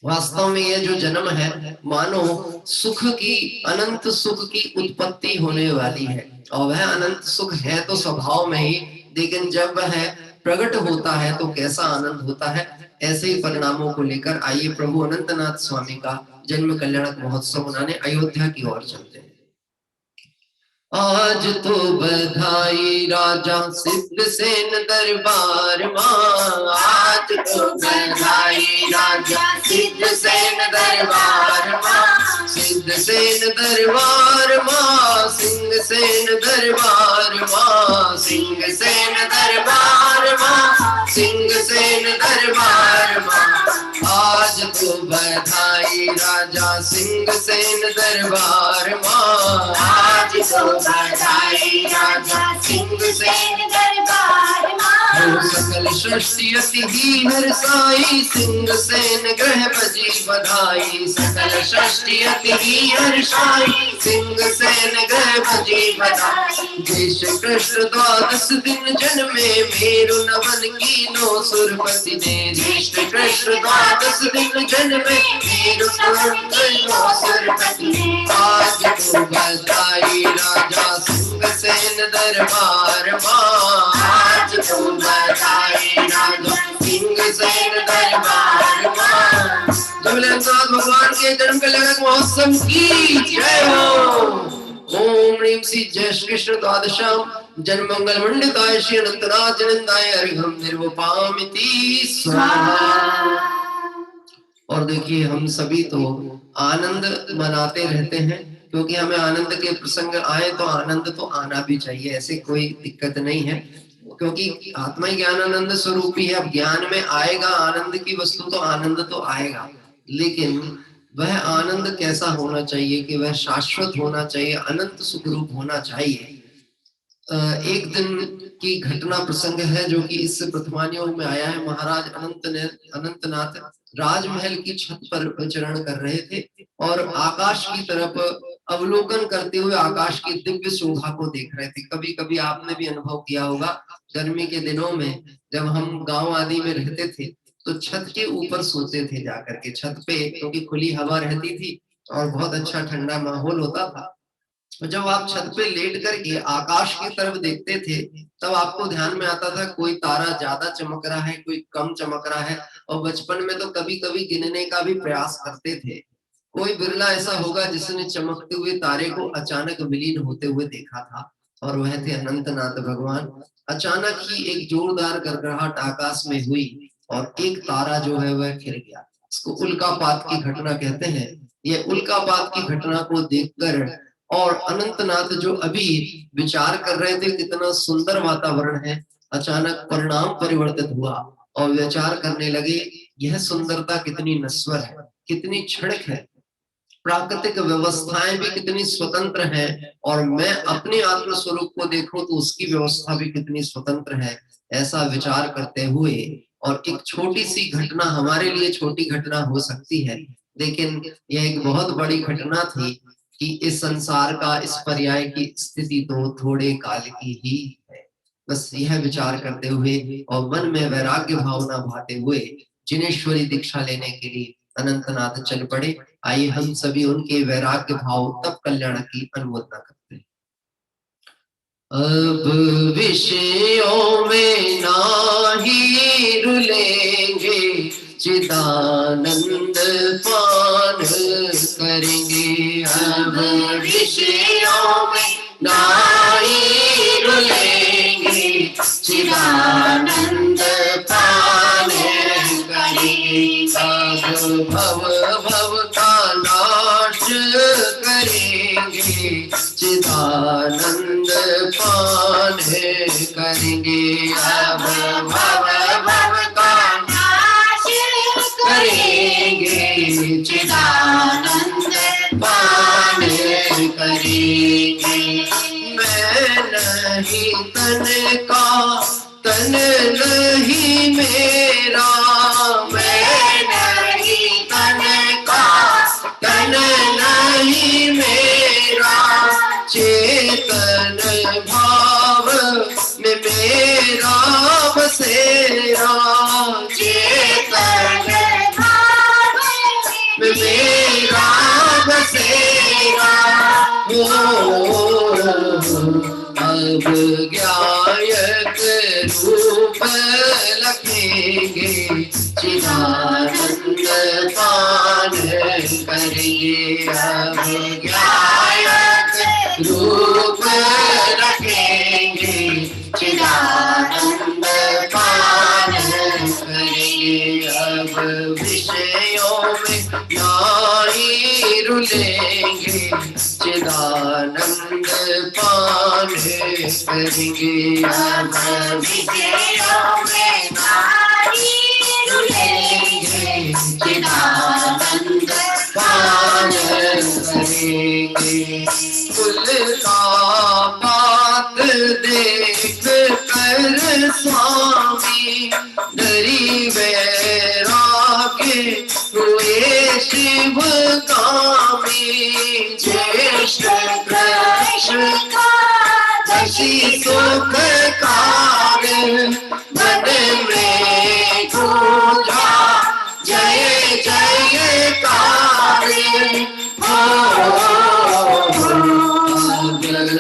वास्तव में यह जो जन्म है मानो सुख की अनंत सुख की उत्पत्ति होने वाली है और वह अनंत सुख है तो स्वभाव में ही, लेकिन जब वह प्रकट होता है तो कैसा आनंद होता है। ऐसे ही परिणामों को लेकर आइए प्रभु अनंतनाथ स्वामी का जन्म कल्याणक महोत्सव मनाने अयोध्या की ओर चलते हैं। आज तो बधाई राजा सिद्धसेन दरबार मां आज तो बधाई राजा सिद्धसेन दरबार मां सिद्धसेन दरबार मां सिंहसेन दरबार मां सिंहसेन दरबार मां सिंहसेन दरबार मां आज तो बधाई राजा सिंहसेन दरबार मां आज तो बधाई राजा सिंहसेन दरबार मां सकल सृष्टि अति ही हर्षाई सिंहसेन ग्रह बजी बधाई सकल सृष्टि अति ही हर्षाई सिंहसेन ग्रह बजी बधाई देश कृष्ण 12 दिन जन्मे मेरु नवन कीनो सुरपति ने देश कृष्ण 12 दिन जन्मे मेरु नवन कीनो सुरपति ने आज तो बधाई राजा सिंहसेन दरबार मां आज तो बधाई राजा सिंहसेन दरबार मां। जबलनाथ भगवान के जन्म कल्याणक महोत्सव की जय हो। ओम ह्रीं श्री जय श्री कृष्ण द्वादशाम जन्म मंगल मंडिताय श्री अनंतनाथ जिनेन्द्राय अर्घम निर्वपामिति स्वाहा। और देखिए हम सभी तो आनंद मनाते रहते हैं क्योंकि हमें आनंद के प्रसंग आए तो आनंद तो आना भी चाहिए, ऐसे कोई दिक्कत नहीं है क्योंकि आत्मा ही ज्ञानानंद स्वरूपी है। अब ज्ञान में आएगा आनंद की वस्तु तो आनंद तो आएगा, लेकिन वह आनंद कैसा होना चाहिए कि वह शाश्वत होना चाहिए, अनंत सुख रूप होना चाहिए। एक दिन की घटना प्रसंग है जो कि इस प्रथमानियों में आया है। महाराज अनंतनाथ राजमहल की छत पर विचरण कर रहे थे और आकाश की तरफ अवलोकन करते हुए आकाश की दिव्य शोभा को देख रहे थे। कभी कभी आपने भी अनुभव किया होगा, गर्मी के दिनों में जब हम गांव आदि में रहते थे तो छत के ऊपर सोते थे जाकर के छत पे, क्योंकि खुली हवा रहती थी और बहुत अच्छा ठंडा माहौल होता था। जब आप छत पे लेट करके आकाश की तरफ देखते थे तब आपको ध्यान में आता था कोई तारा ज्यादा चमक रहा है, कोई कम चमक रहा है। और बचपन में तो कभी कभी गिनने का भी प्रयास करते थे। कोई बिरला ऐसा होगा जिसने चमकते हुए तारे को अचानक विलीन होते हुए देखा था, और वह थे अनंतनाथ भगवान। अचानक ही एक जोरदार गड़गड़ाहट आकाश में हुई और एक तारा जो है वह खिल गया। इसको उल्कापात की घटना कहते हैं। ये उल्कापात की घटना को देखकर और अनंतनाथ जो अभी विचार कर रहे थे कितना सुंदर वातावरण है, अचानक परिणाम परिवर्तित हुआ और विचार करने लगे यह सुंदरता कितनी नश्वर है, कितनी क्षणिक है, प्राकृतिक व्यवस्थाएं भी कितनी स्वतंत्र हैं, और मैं अपने आत्म स्वरूप को देखूं तो उसकी व्यवस्था भी कितनी स्वतंत्र है। ऐसा विचार करते हुए, और एक छोटी सी घटना हमारे लिए छोटी घटना हो सकती है, लेकिन यह एक बहुत बड़ी घटना थी कि इस संसार का इस पर्याय की स्थिति तो थोड़े काल की ही है। बस यह विचार करते हुए और मन में वैराग्य भावना भाते हुए जिनेश्वरी दीक्षा लेने के लिए अनंतनाथ चल पड़े। आइए हम सभी उनके वैराग्य भाव तप कल्याण की अनुमोदना करते हैं। अब विषयों में नाही भव भव का नाश करेंगे, चिदानंद पान करेंगे। अब भव भव का नाश करेंगे, चिदानंद पान करेंगे। मैं नहीं तन का, तन नहीं मेरा, मैं नहीं तन का, तन नहीं मेरा, चेतन भाव में मेरा बसेरा, चेतन भाव में मेरा बसेरा। अब ज्ञायक रूप लखेंगे, चिदानंद पान करेंगे। अब ज्ञायक रूप रखेंगे, चिदानंद पान करेंगे। अब विषयों में नाई रुलेंगे, चिदानंद पान करेंगे। अब विषयों में नाई रुलेंगे, चिदानंद पान करेंगे। कुल का बात देख कर स्वामी, डरी वैराग्य हुए शिव कामी। ज्येष्ठ कृष्ण का दशी सुख कार, मन में गूंजा जय जय कार।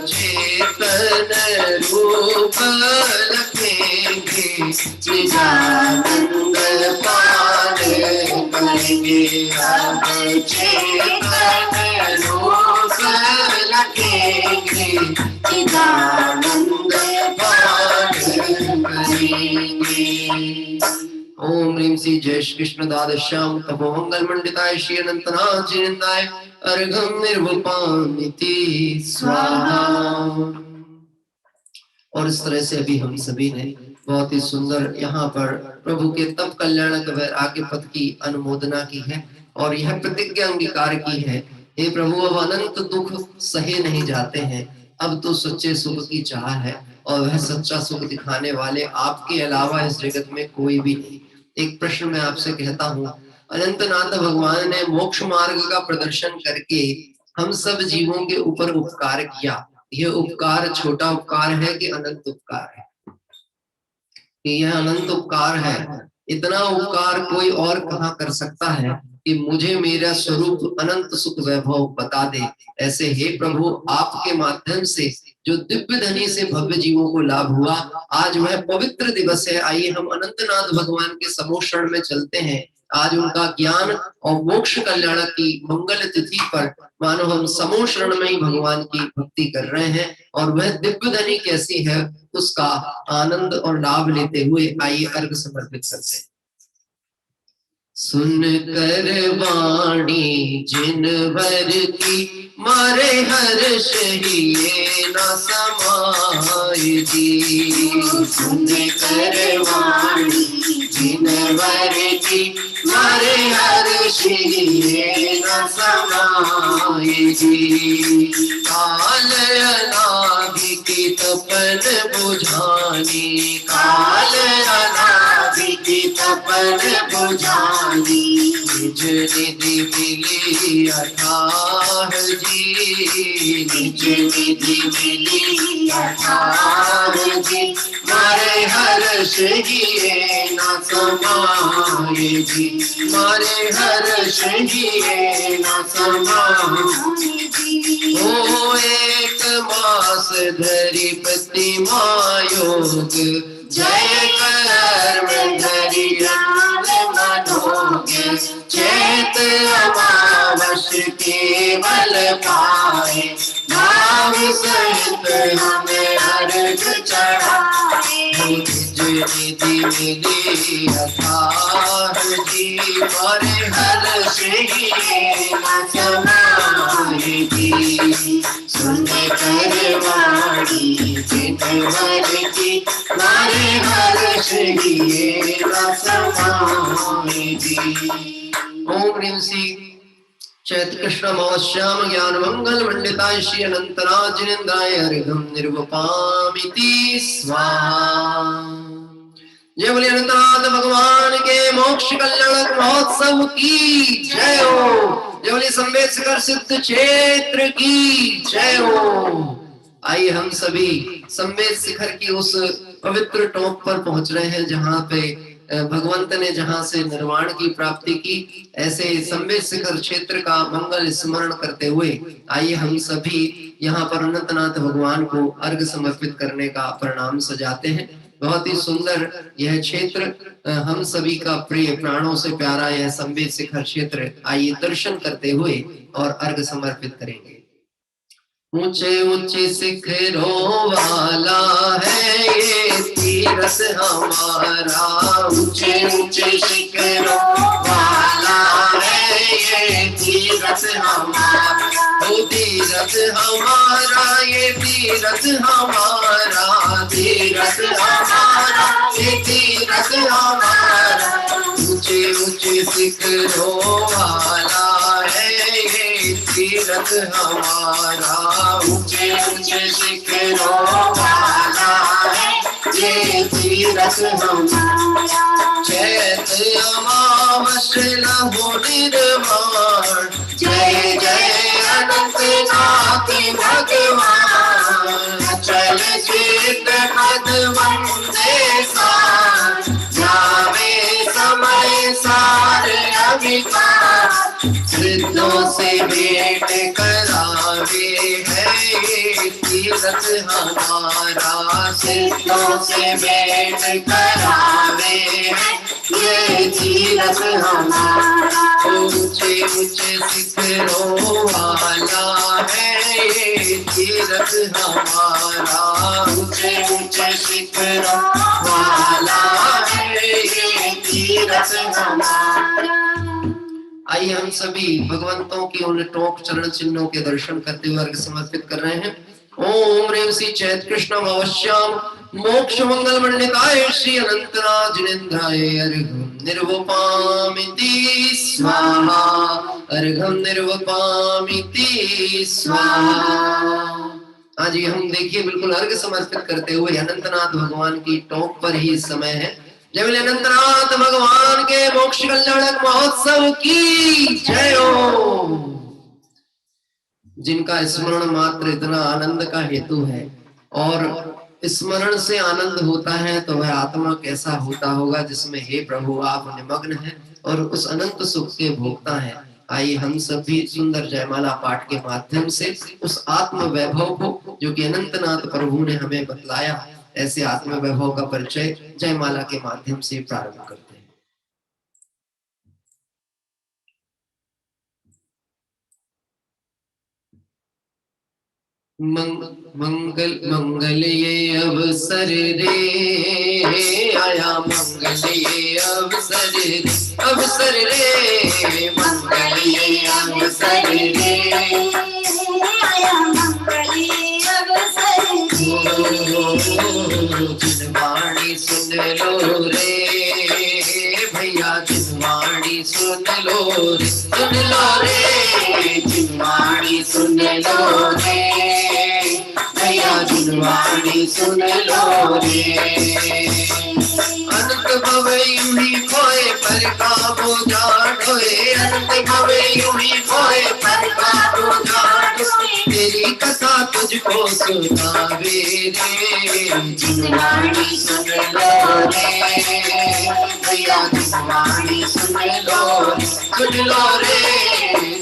चेतन रूप लखेंगे, चिदानंद पान करेंगे। अब चेतन रूप लखेंगे, चिदानंद पान करेंगे। ओम ह्रीं श्री जय श्री कृष्ण द्वादश्याम तपो मंगल मंडिताय श्री अनंतनाथ जी निंदाय अर्घम निर्वपामिति स्वाहा। और इस तरह से अभी हम सभी ने बहुत ही सुंदर यहाँ पर प्रभु के तप कल्याणक वैराग्य पद की अनुमोदना की है और यह प्रतिज्ञा अंगीकार की है, हे प्रभु अब अनंत दुख सहे नहीं जाते हैं, अब तो सच्चे सुख की चाह है और वह सच्चा सुख दिखाने वाले आपके अलावा इस जगत में कोई भी नहीं। एक प्रश्न मैं आपसे कहता हूँ, अनंतनाथ भगवान ने मोक्ष मार्ग का प्रदर्शन करके हम सब जीवों के ऊपर उपकार किया। यह उपकार छोटा उपकार है कि अनंत उपकार है? यह अनंत उपकार है। इतना उपकार कोई और कहाँ कर सकता है कि मुझे मेरा स्वरूप अनंत सुख वैभव बता दे। ऐसे हे प्रभु, आपके माध्यम से जो दिव्य धनी से भव्य जीवों को लाभ हुआ, आज वह पवित्र दिवस है। आइए हम अनंतनाथ भगवान के समोषण में चलते हैं। आज उनका ज्ञान और मोक्ष कल्याण की मंगल तिथि पर मानो हम समोषण में ही भगवान की भक्ति कर रहे हैं और वह दिव्य धनी कैसी है उसका आनंद और लाभ लेते हुए आइए अर्घ समर्पित करते हैं। सुन कर वाणी जिन भर की मारे हर्ष हिये न समाये जी। सुन कर वाणी जिन भर की मारे हर्ष हिये न समाये जी। काल अनादि की तपन बुझानी, काल अनादि की तपन बुझानी। निज निधि मिली अथाह जी, निज निधि मिली अथाह जी। मारे हर्ष हिये न समाये जी, मारे हर्ष हिये न समाये जी। ओ एक मास धरि प्रतिमा योग, जय कर्म धरि राम मनोग। चैत अमावस केवल पाए, भाव सहित हमें अर्घ चढ़ाए। निज निधि मिली अथाह जी, मारे हर श्री समाहि जी। सुन कर वाणी जिनवर की, मारे हर श्री समाहि जी। ओम ह्रीं श्री चैत्र कृष्ण अमावस्याम ज्ञान मंगल मंडिताय श्री अनंतराज जिनेन्द्राय अर्घ्यं निर्वपामिति स्वाहा। जय बोले अनंतनाथ भगवान के मोक्ष कल्याणक महोत्सव की जय हो। जय बोले संवेद शिखर सिद्ध क्षेत्र की जय हो। आइए हम सभी संवेद शिखर की उस पवित्र टॉप पर पहुंच रहे हैं जहां पे भगवंत ने जहां से निर्वाण की प्राप्ति की। ऐसे संवेद शिखर क्षेत्र का मंगल स्मरण करते हुए आइए हम सभी यहाँ पर अनंतनाथ भगवान को अर्घ समर्पित करने का प्रणाम सजाते हैं। बहुत ही सुंदर यह क्षेत्र, हम सभी का प्रिय प्राणों से प्यारा यह संवेद शिखर क्षेत्र। आइए दर्शन करते हुए और अर्घ समर्पित करेंगे। ऊंचे ऊंचे शिखरों वाला है ये तीरथ हमारा, ऊंचे ऊंचे शिखरों वाला है ये तीरथ हमारा, ओ तीरथ हमारा ये तीरथ हमारा, तीरथ हमारा ये तीरथ हमारा। ऊंचे ऊंचे शिखरों वाला है ये तीरथ हमारा, ऊंचे ऊंचे शिखरों वाला है ये तीरथ हमारा। चैत्र अमावस्या हो निर्वाण, जय जय अनंतनाथ भगवान। चल चित पद वंदे सार, जावे समय सार अभिकार। सिद्धों से भेंट करावे है तीरथ हमारा, सिद्धों से भेंट करावे है ये तीरथ हमारा। ऊंचे ऊंचे शिखरों वाला है ये तीरथ हमारा, ऊंचे ऊंचे शिखरों वाला है ये तीरथ हमारा। आइए हम सभी भगवंतों की उन टोक चरण चिन्हों के दर्शन करते हुए अर्घ समर्पित कर रहे हैं। ओम ह्रीं श्री चैत्र कृष्ण अमावस्याम मोक्ष मंगल मंडिताय श्री अनंतनाथ जिनेन्द्राय अर्घ्यं निर्वपामिति स्वाहा, अर्घ्यं निर्वपामिति स्वाहा। हाँ जी, हम देखिए बिल्कुल अर्घ समर्पित करते हुए अनंतनाथ भगवान की टोक पर ही समय है। जय बोले अनंतनाथ भगवान के मोक्ष कल्याणक महोत्सव की जय हो। जिनका स्मरण मात्र इतना आनंद का हेतु है और स्मरण से आनंद होता है, तो वह आत्मा कैसा होता होगा जिसमें हे प्रभु आप निमग्न हैं और उस अनंत सुख के भोक्ता हैं। आइए हम सभी सुंदर जयमाला पाठ के माध्यम से उस आत्म वैभव को जो कि अनंतनाथ प्रभु ने हमें बतलाया, ऐसे आत्म वैभव का परिचय जयमाला के माध्यम से प्रारंभ करते हैं। मंगल मंगल ये अवसर रे आया, मंगल ये अवसर रे, अवसर रे मंगल ये अवसर रे आया, मंगल ये अवसर रे। जिनवाणी सुन लो रे भैया, जिनवाणी सुन लो रे, सुन लो रे, जिनवाणी सुन लो रे भैया, जिनवाणी सुन लो रे। अनंत भव यूं ही खोए पर काबू जाड़ोए, अनंत भव यूं ही खोए पर काबू जाड़ोए। तेरी कथा तुझको सुनावे रे, जिनवाणी सुन लो रे भैया, जिनवाणी सुन लो रे,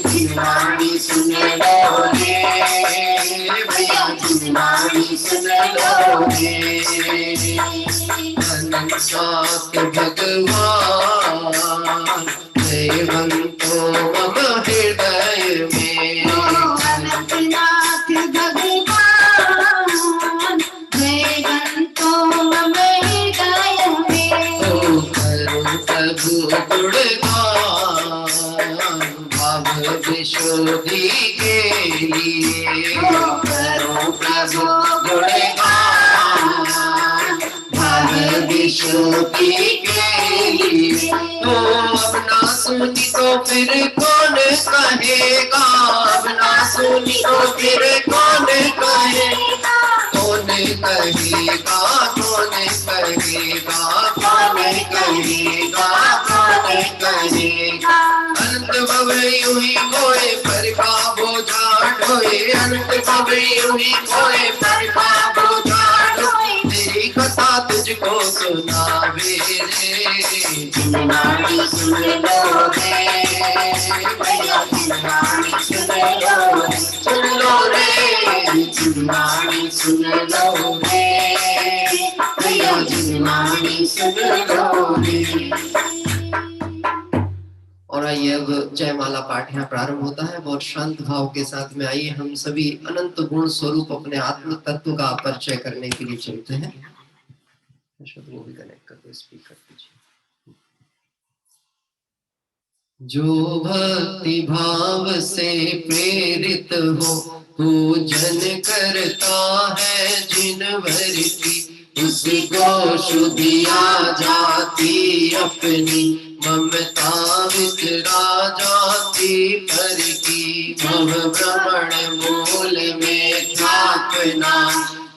जिनवाणी सुन लो रे भैया, जिनवाणी सुन लो रे। अनंतनाथ भगवान देवंतो मम हृदय में, अनंतनाथ भगवान देवंतो मम हृदय गुणगान भाव विशुद्धि के लिए करो प्रभु गुणगान भाव विशुद्धि के लिए। तो अपना सुनी तो फिर कौन कहेगा, अपना सुनी तो फिर कौन कहेगा, कौन कहेगा, कौन कहेगा, कौन कहेगा, कौन कहेगा। अनंत भव यूं ही कोई पर का बोझा ढोए, अनंत भव यूं ही कोई पर का बोझा ढोए। तेरी कथा तुझको सुनावे रे, जिनवाणी सुन लो रे, भैया जिनवाणी सुन लो, सुन लो रे, जिनवाणी सुन लो रे, भैया जिनवाणी सुन लो रे। और आइए अब जयमाला पाठ यहाँ प्रारंभ होता है। बहुत शांत भाव के साथ में आइए हम सभी अनंत गुण स्वरूप अपने आत्म तत्व का परिचय करने के लिए चलते हैं। वो भी कनेक्ट कर दो, स्पीकर दीजिए। जो भक्ति भाव से प्रेरित हो पूजन करता है जिन भर की, उसको शुद्धिया जाती अपनी, ममता विचरा जाती पर की। भव भ्रमण मूल में स्थापना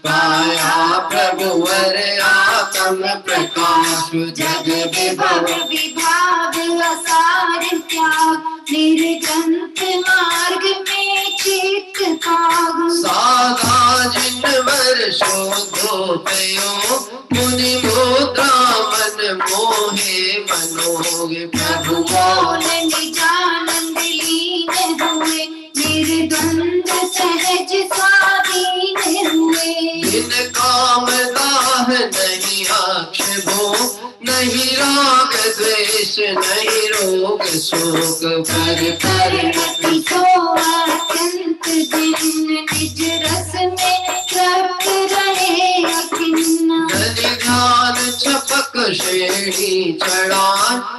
पाया प्रभुवर आत्म प्रकाश, जग विभव विभाग असार त्याग, निर्गंत मार्ग में चित काग। साधा जिन वर्षों धोपयो मुनि मुद्रा मन मोहे मनोग, प्रभु मोल निजानंद लीन हुए, निर्द्वंद सहज स्वाधीन हुए। जिन काम दाह नहीं आक्षेपो, नहीं राग द्वेष नहीं रोग शोक, पर परिणति को अत्यंत दिन, निज रस में तृप्त रहे अखिन्न। धनि ध्यान छपक श्रेणी चढ़ा,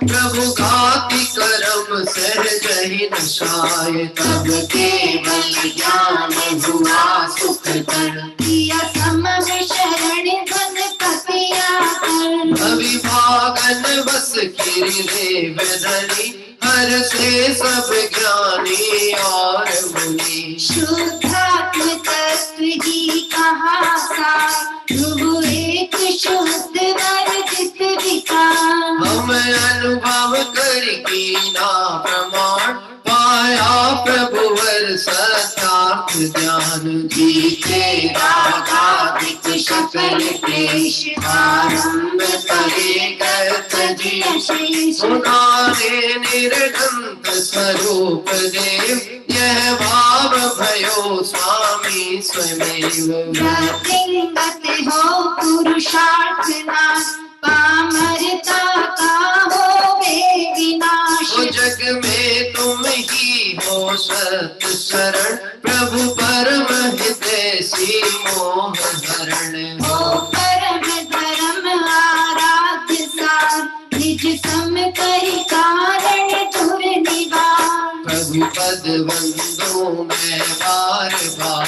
प्रभु घाति करम सहज ही नशाय, तब केवल ज्ञान हुआ सुख कर। किया सम में शरण बन कपिया कर। अभिभागन बस गिरि देव धनी, हर से सब ज्ञानी और मुनि। शुद्धात्म तत्व जी कहा सार, प्रभु एक शुद्ध वर्जित विकार। हम अनुभव कर कीना प्रमाण, पाया प्रभुवर सत्यार्थ ज्ञान। जीते रागादिक सकल क्लेश, आरंभ करे गत जिय शेष। सुनारे निर्गंत स्वरूप देव, यह भाव भयो स्वामी स्वयमेव। प्रतिंगत हो पुरुषार्थ नाश, पामरता का हो वे विनाश। जग में तुम ही हो सत शरण, प्रभु परम हितैषी मोह हरण। हो परम धर्म आराध्य सार, निज सम करि कारण धुर निवार। प्रभु पद वंदो मैं बार बार,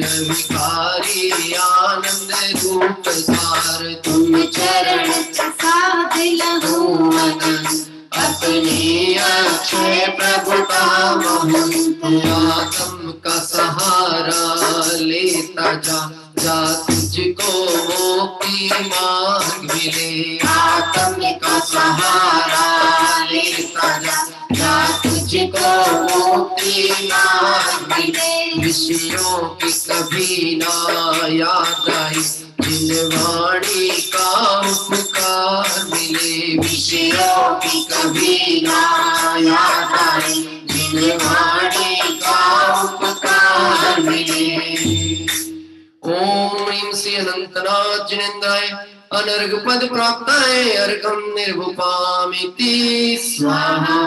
अभिकारी आनंद रूप सार। तुम चरण साध लहु मगन, अपनी अक्षय प्रभु का महंत। आत्म का सहारा लेता जा, जा तुझको मोक्ति मार्ग मिले। आत्म का सहारा लेता जा, जा तुझको मोक्ति मार्ग मिले। विषयों की कभी ना याद आई, जिन वाणी का उपकार मिले। विषयों की कभी ना याद आई, जिन वाणी का उपकार मिले। ओम ह्रीं श्री अनंतनाथ जिनेन्द्राय अनर्घ पद प्राप्ताय अर्घम निर्भुपामिति स्वाहा।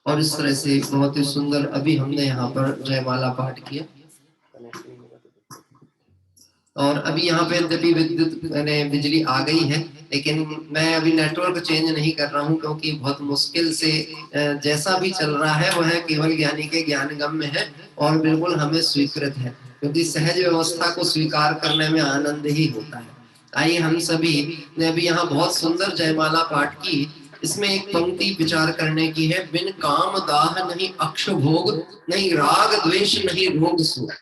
और इस तरह से बहुत ही सुंदर अभी हमने यहाँ पर जयमाला पाठ किया। और अभी यहाँ पे यद्यपि विद्युत यानी बिजली आ गई है, लेकिन मैं अभी नेटवर्क चेंज नहीं कर रहा हूँ, क्योंकि बहुत मुश्किल से जैसा भी चल रहा है वह केवल ज्ञानी के ज्ञानगम्य है और बिल्कुल हमें स्वीकृत है, क्योंकि सहज व्यवस्था को स्वीकार करने में आनंद ही होता है। आइए हम सभी ने अभी यहाँ बहुत सुंदर जयमाला पाठ की, इसमें एक पंक्ति विचार करने की है। बिन काम दाह नहीं अक्ष भोग, नहीं राग द्वेष नहीं रोग सुख,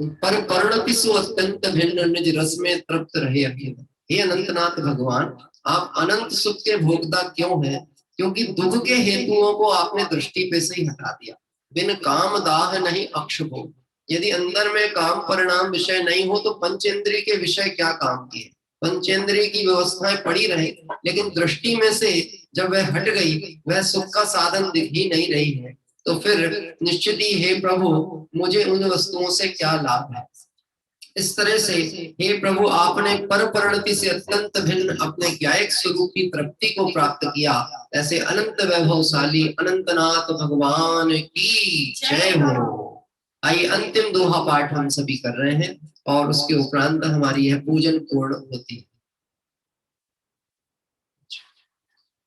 पर परिणति सु अत्यंत भिन्न, निज रस में तृप्त रहे अभिन्न। हे अनंतनाथ भगवान, आप अनंत सुख के भोगता क्यों हैं? क्योंकि दुख के हेतुओं को आपने दृष्टि पे से ही हटा दिया। बिन काम दाह नहीं अक्ष भोग, यदि अंदर में काम परिणाम विषय नहीं हो तो पंचेंद्रिय के विषय क्या काम किए? पंचेंद्रिय की व्यवस्थाएं पड़ी रहे, लेकिन दृष्टि में से जब वह हट गई, वह सुख का साधन दिख ही नहीं रही है, तो फिर निश्चित ही हे प्रभु मुझे उन वस्तुओं से क्या लाभ है। इस तरह से हे प्रभु आपने पर परिणति से अत्यंत भिन्न अपने ज्ञायक स्वरूप की तृप्ति को प्राप्त किया। ऐसे अनंत वैभवशाली अनंतनाथ भगवान की जय हो। आइए अंतिम दोहा पाठ हम सभी कर रहे हैं और उसके उपरांत हमारी यह पूजन पूर्ण होती है।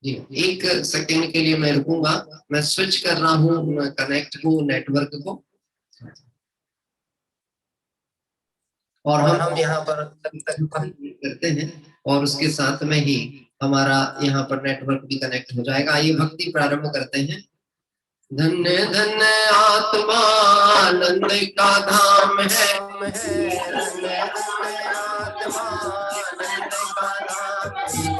जी, एक सेकेंड के लिए मैं रुकूंगा, मैं स्विच कर रहा हूँ कनेक्ट को, नेटवर्क को, और हम यहाँ पर तब तक करते हैं और उसके साथ में ही हमारा यहाँ पर नेटवर्क भी कनेक्ट हो जाएगा। आइए भक्ति प्रारंभ करते हैं। धन्य धन्य आत्मा आनंद का धाम है, धन्य धन्य आत्मा आनंद का धाम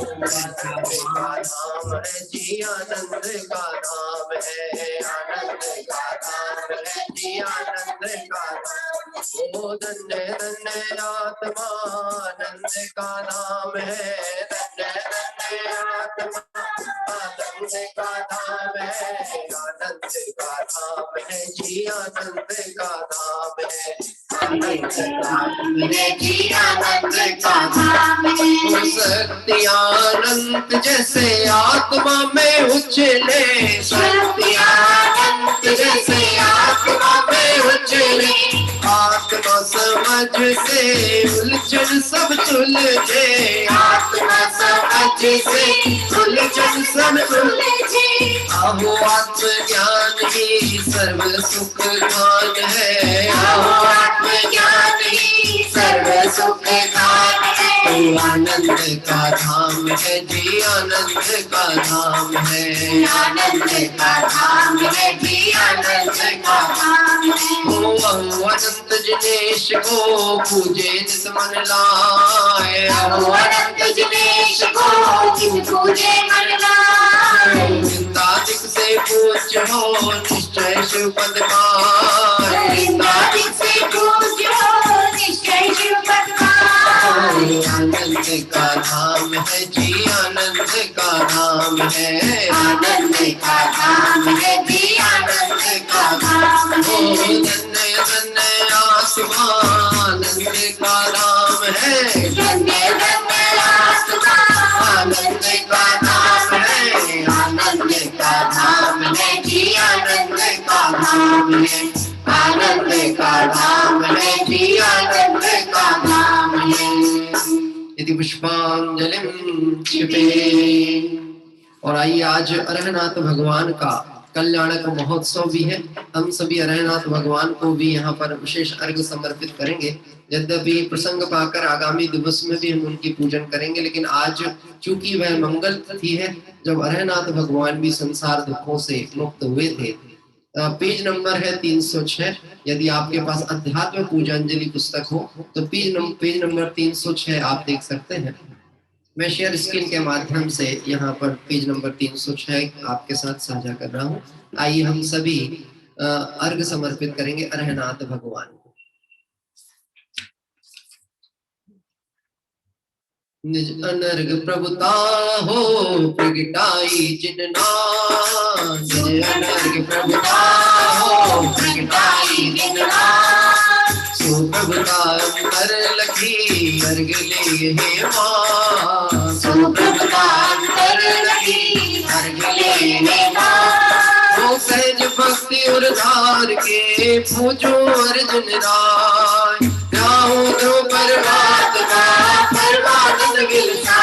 है जी, आनंद का धाम है, आनंद का धाम है जी, आनंद का धाम। ओ धन्य धन्य आत्मा आनंद का धाम है, धन्य धन्य आत्मा आनंद का धाम है, आनंद का धाम है जी, आनंद का धाम है, आनंद का धाम है जी, आनंद का धाम है। शक्ति अनंत जैसे आत्मा में उछले, शक्ति अनंत जैसे आत्मा में उछले, आत्मा समझ से उलझन सब सुलझे, आत्मा समझ से उलझन सब सुलझे। अहो आत्मज्ञान ही सर्व सुख दान है, अहो आत्मज्ञान ही सर्व सुख दान है। तो आनंद का धाम है जी, आनंद का धाम है, आनंद का धाम है जी, आनंद का धाम है। ओ अनंत जिनेश को पूजे नित मन लाए, अहो अनंत जिनेश को पूजे मन लाए। वृंदादिक से पूज्य हो निश्चय शिव पद पाए, वृंदादिक से पूज्य हो निश्चय शिव पद पाए। आनंद का धाम है जी, आनंद का धाम है, आनंद का धाम है जी, आनंद का धाम है। धन्य धन्य आत्मा आनंद का धाम है, धन्य धन्य आत्मा आनंद का धाम है, आनंद का धाम है जी, आनंद का धाम है, आनंद का धाम है जी, आनंद का धाम है। यदि पुष्पांजलिं क्षिपे। और आइए आज अरहनाथ भगवान का कल्याणक महोत्सव भी है, हम सभी अरहनाथ भगवान को भी यहाँ पर विशेष अर्घ्य समर्पित करेंगे। यद्यपि प्रसंग पाकर आगामी दिवस में भी हम उनकी पूजन करेंगे, लेकिन आज चूंकि वह मंगल तिथि है जब अरहनाथ भगवान भी संसार दुखों से मुक्त हुए थे। पेज नंबर है 306। यदि आपके पास अध्यात्म पूजांजलि पुस्तक हो तो पेज नंबर 306 आप देख सकते हैं। मैं शेयर स्क्रीन के माध्यम से यहाँ पर पेज नंबर 306 आपके साथ साझा कर रहा हूँ। आइए हम सभी अर्घ समर्पित करेंगे अरहनाथ भगवान को। निज अनर्घ प्रभुता हो प्रगटाई जिनना, निज अनर्घ प्रभुता हो प्रगटाई जिनना। सो प्रभुता अंतर लखी अर्घ ले हे मां, सो प्रभुता अंतर लखी अर्घ ले हे मां। वो सहज भक्ति और धार के पूजो अर्जुन राय, बाहों ध्रुव पर्वत का परमानंद गिलता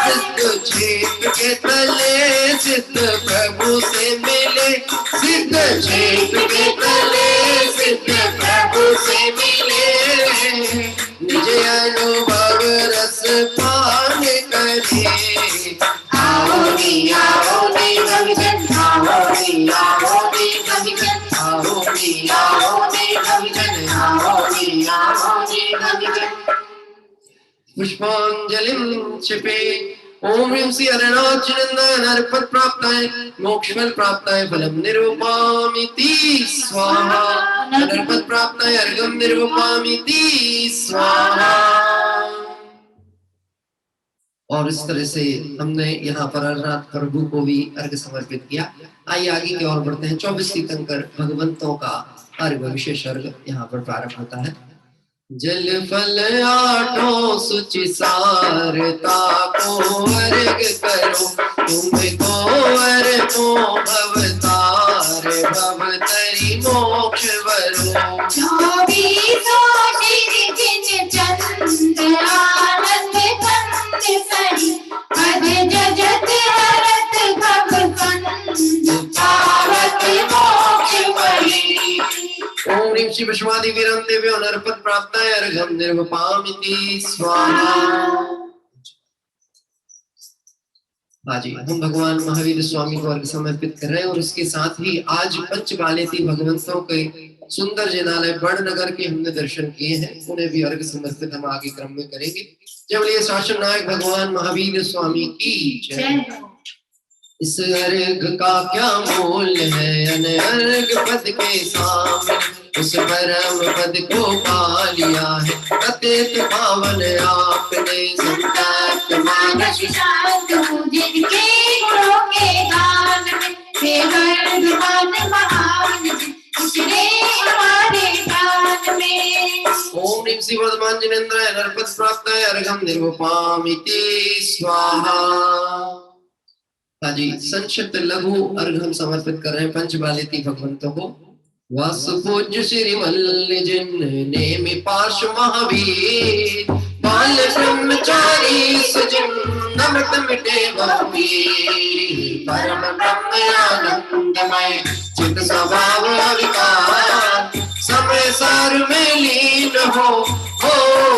सिद्ध क्षेत्र के तले सिद्ध प्रभु से मिले सिद्ध क्षेत्र के तले सिद्ध प्रभु से मिले निज अनुभव रस पान करे आओ नी भविजन आओ नी भविजन आओ नी भविजन आओ नी भविजन पुष्पांजलिं क्षिपे ओम ह्रीं श्री अरुणाचलंदन हरपद प्राप्ताय मोक्षफल प्राप्ताय फलम निरूपामिति स्वाहा हरपद प्राप्ताय अर्घम निरूपामिति स्वाहा। और इस तरह से हमने यहाँ पर अर्घनाथ प्रभु को भी अर्घ समर्पित किया। आइए आगे की ओर बढ़ते हैं। 24 तीर्थंकर भगवंतों का अर्घ विशेष अर्घ यहाँ पर प्रारंभ होता है। जल फल आठों सुचि सारता को अर्घ करो तुमको अर्पो भवतार भवतरी मोक्ष वरो 24 जिन चंद्र आनंद कंद सरी पद जजत हरत भव कंद पावत मोक्ष वरी। ओम ह्रीं श्री विश्वादि वीरं देव्यो नरपद प्राप्ताय अर्घम निर्वपामिति स्वाहा। हाजी हम भगवान महावीर स्वामी को अर्घ समर्पित कर रहे हैं और इसके साथ ही आज पंचबालेती भगवंतों के सुंदर जिनालय बड़नगर के हमने दर्शन किए हैं, उन्हें भी अर्घ समर्पित हम आगे क्रम में करेंगे। जय बोलिए शासन नायक भगवान महावीर स्वामी की जय। इस अर्घ का क्या मूल्य है अनर्घ पद के सामने उस परम पद को पा लिया है अत्यंत पावन आपने संतप्त मानस शांत जिनके गुणों के गान में देवर भगवान महान उतरे हमारे प्राण में। ओम ह्रीं श्री वर्धमान जिनेन्द्राय नरपद प्राप्ताय अर्घम निर्वपामिति स्वाहा। हाजी संक्षिप्त लघु अर्घ हम समर्पित कर रहे हैं पंचबालेती भगवंतों को। वासुपूज्य श्री मल्ल जिन नेमि पार्श्व महावीर बाल ब्रह्मचारी सजिन नमत मिटे बहुवीर परम ब्रह्म आनंदमय चित स्वभाव अविकार समय सार में लीन हो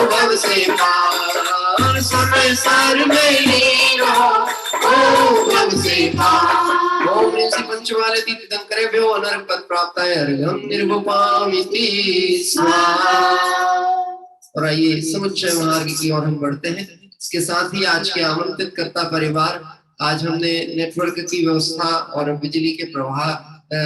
भव से पार समय सार में लीन हो भव से पार। ओम ह्रीं श्री पंचबालेती तीर्थंकरेभ्यो अनर्घपद प्राप्ताय अर्घम निर्वपामिति स्वाहा। और आइए समुच्चय मार्ग की ओर हम बढ़ते हैं। इसके साथ ही आज के आमंत्रित कर्ता परिवार, आज हमने नेटवर्क की व्यवस्था और बिजली के प्रवाह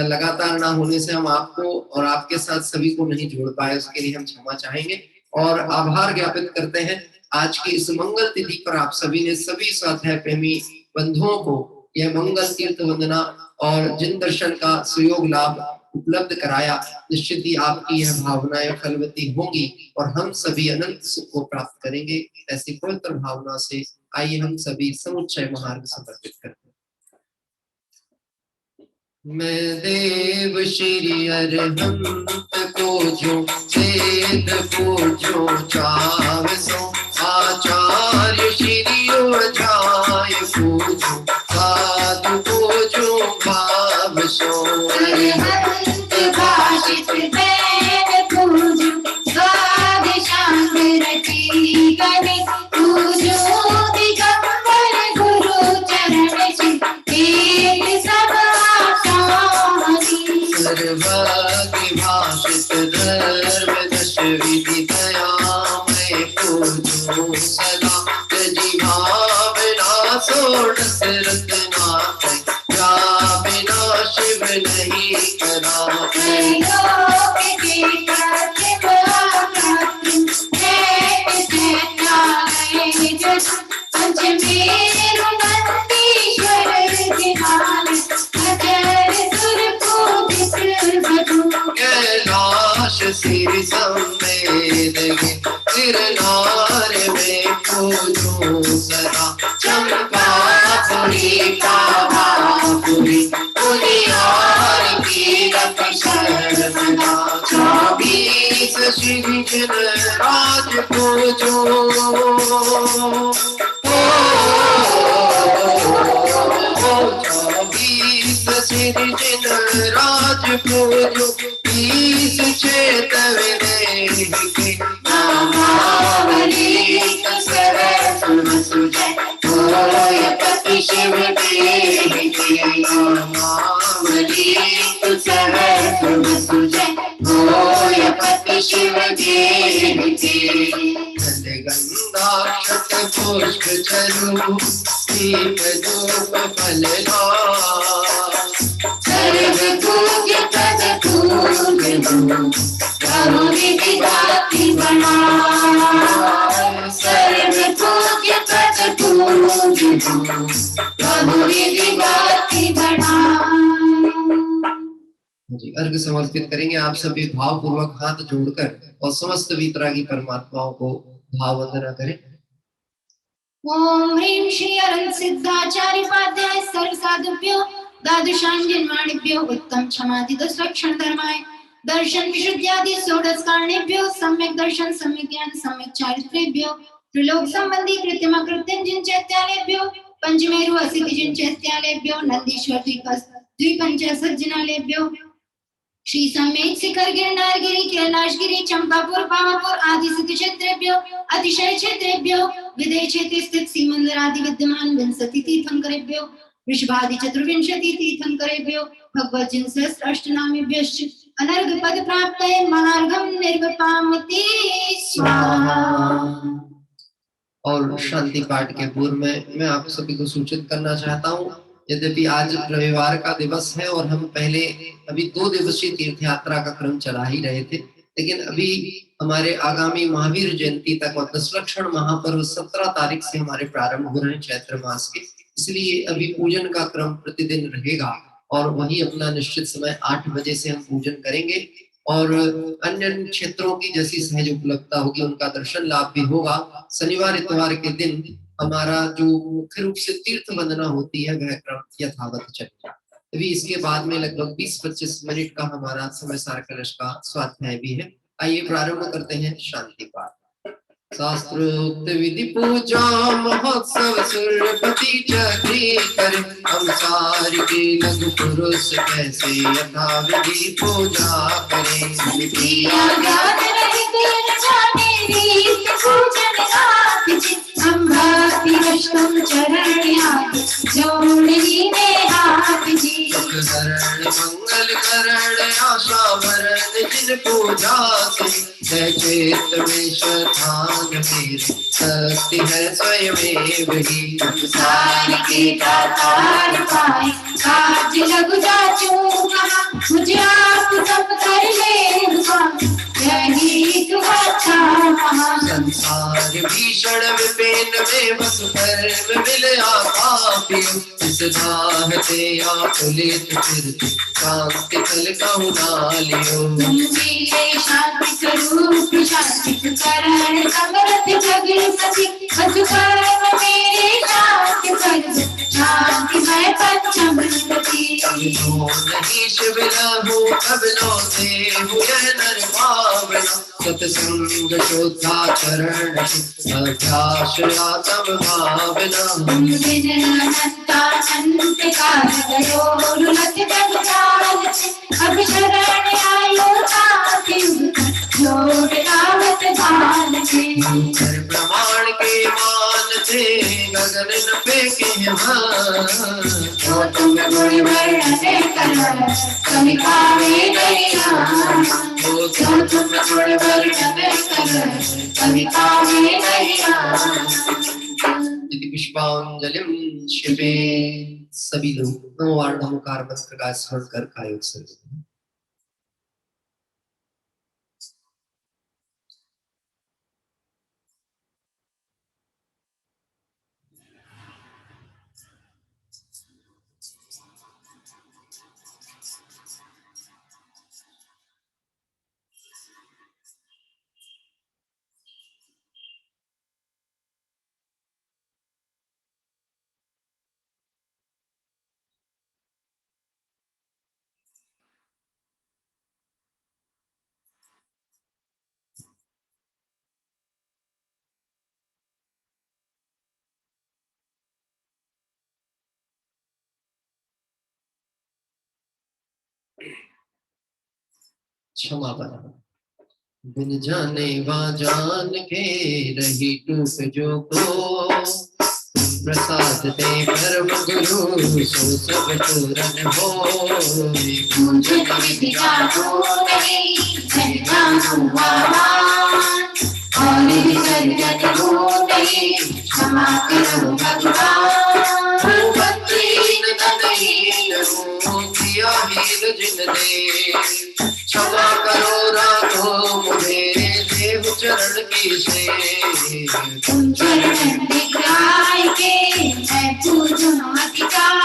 लगातार ना होने से हम आपको और आपके साथ सभी को नहीं जोड़ पाए, उसके लिए हम क्षमा चाहेंगे और आभार ज्ञापित करते हैं। आज की इस मंगल तिथि पर आप सभी ने सभी स्वाध्याय प्रेमी बंधुओं को यह मंगल तीर्थ वंदना और जिन दर्शन का सुयोग लाभ उपलब्ध कराया, निश्चित ही आपकी यह भावनाएं फलवती होंगी और हम सभी अनंत सुख को प्राप्त करेंगे। ऐसी पवित्र भावना से आइए हम सभी समुच्चय महार्घ समर्पित करते हैं। मैं देव श्री अरहंत को जो वेद को जो चावसो आचार्य श्री अजाय पूजो साधु को जो भावसो अरहंत भाषित वेद पूजो स्वाद शांत रति गणे पूजो दिगंबर गुरु चरण चित सब आसानी सर्वागि भाषित धर्म दश विधि दयामय पूजो सदा यदि भावना सोडस रत्नाथ या बिना शिव नहीं करा लोक के प्रतिम आकातिम चैत्यालय जस पंचमेरु नंदीश्वर विधान अजर सुर पूजित भजो कैलाश सिर संवेद गिरनार में पूजो सदा चंपापुरी पावापुरी पुनियार की रति शरणा 24 श्री जन राज पूजो चौबीस सिर जिन राज पूजो 20 चेतवे के नामावली सहस्र सुजय होय पति शिव के नामावली सहस्र सुजय होय पति शिव के गंधाक्षत पुष्प चरु दीप धूप फल सर्व पूज्य पद पूज्य प्रभु विदाति बना सर्व पूज्य पद पूज्य प्रभु विदाति बना। जी अर्घ समर्पित करेंगे। आप सभी भाव पूर्वक हाथ जोड़कर और समस्त वितरागी परमात्माओं को भाव वंदना करें। ओम ह्रीं श्री अरहंत सिद्धाचार्य उपाध्याय सर्व साधुभ्यो द्वादशांजन्माणिभ्यो उत्तम क्षमादि दशलक्षण धर्माय दर्शन विशुद्ध्यादि षोडश कारणेभ्यो सम्यक दर्शन सम्यक ज्ञान सम्यक चारित्र्येभ्यो त्रिलोक संबंधी कृत्रिम कृत्यं जिन चैत्यालेभ्यो पंचमेरु असिद्धि जिन चैत्यालेभ्यो नंदीश्वर द्विपंच सज्जनालेभ्यो श्री समेत शिखर गिरनार गिरी कैलाश गिरी चंपापुर पावापुर आदि सिद्ध क्षेत्रेभ्यो अतिशय क्षेत्रेभ्यो विदेह क्षेत्रे स्थित सीमंदर आदि विद्यमान विंशति तीर्थंकरेभ्यो वृषभादि चतुर्विंशति तीर्थंकरेभ्यो भगवत जिन सहस्र अष्टनामेभ्यश्च अनर्घ पद प्राप्त महार्घम निर्वपामिति स्वाहा। और शांति पाठ के पूर्व में मैं आप सभी को सूचित करना चाहता हूँ, यद्यपि आज रविवार का दिवस है और हम पहले अभी 2 दिवसीय तीर्थ यात्रा का क्रम चला ही रहे थे, लेकिन अभी हमारे आगामी महावीर जयंती तक और दशलक्षण महापर्व 17 तारीख से हमारे प्रारंभ हो रहे हैं चैत्र मास के, इसलिए अभी पूजन का क्रम प्रतिदिन रहेगा और वही अपना निश्चित समय 8 बजे से हम पूजन करेंगे और अन्य क्षेत्रों की जैसी सहज उपलब्धता होगी उनका दर्शन लाभ भी होगा। शनिवार इतवार के दिन हमारा जो मुख्य रूप से तीर्थ वंदना होती है वह क्रम यथावत चलेगा। अभी इसके बाद में लगभग 20-25 मिनट का हमारा समय सार कलश का स्वाध्याय भी है। आइए प्रारंभ करते हैं शांति पाठ। शास्त्रोक्त विधि पूजा महोत्सव सुरपति चक्री करे संसार के लघु पुरुष कैसे यथा विधि पूजा करें। मंगल करण आशा वरण जिन पूजा से चेत में शतान मेरे शक्ति है स्वयं ही संसार के दातार पाए काज लग जा चूका मुझे आप सब कर ले यही तो अच्छा। संसार भीषण विपिन में बस पर मिल आपापियो इस चाहते आकुलित फिरत शांति फल कहूँ ना लियो। शांति स्वरूप शांति करण समर्थ जगपति अधुकर मेरे शांति फल शांति मैं पच्चमपति। नहीं शिव लहू कब लो देहु यह नर भावना सत्संग शुद्धाचरण अभ्यास आत्म भावना। अब शरण आयो प्रमाण के मान थे गगन न फेंके जो तुम गुण वर्णने कर कभी पावे नहीं जो तुम गुण वर्णने कर कभी पावे नहीं। यदि पुष्पांजलिं शिवे सभी लोग नमोवार नमोकार मंत्र का स्मरण कर कायोग से क्षमा बना। बिन जाने वा जान के रही टूट जो को, प्रसाद दे परम गुरु सो सब पूरन हो। मुझे विधि जानो नहीं मैं जानू आवान, और विसर्जन हो नहीं क्षमा करो भगवान। भक्तिहीन तनहीन हूँ क्रियाहीन जिन दे, क्षमा करो राखो मुझे देव चरण की से। तुम चरण दिखाए के मैं पूजूं अधिकार,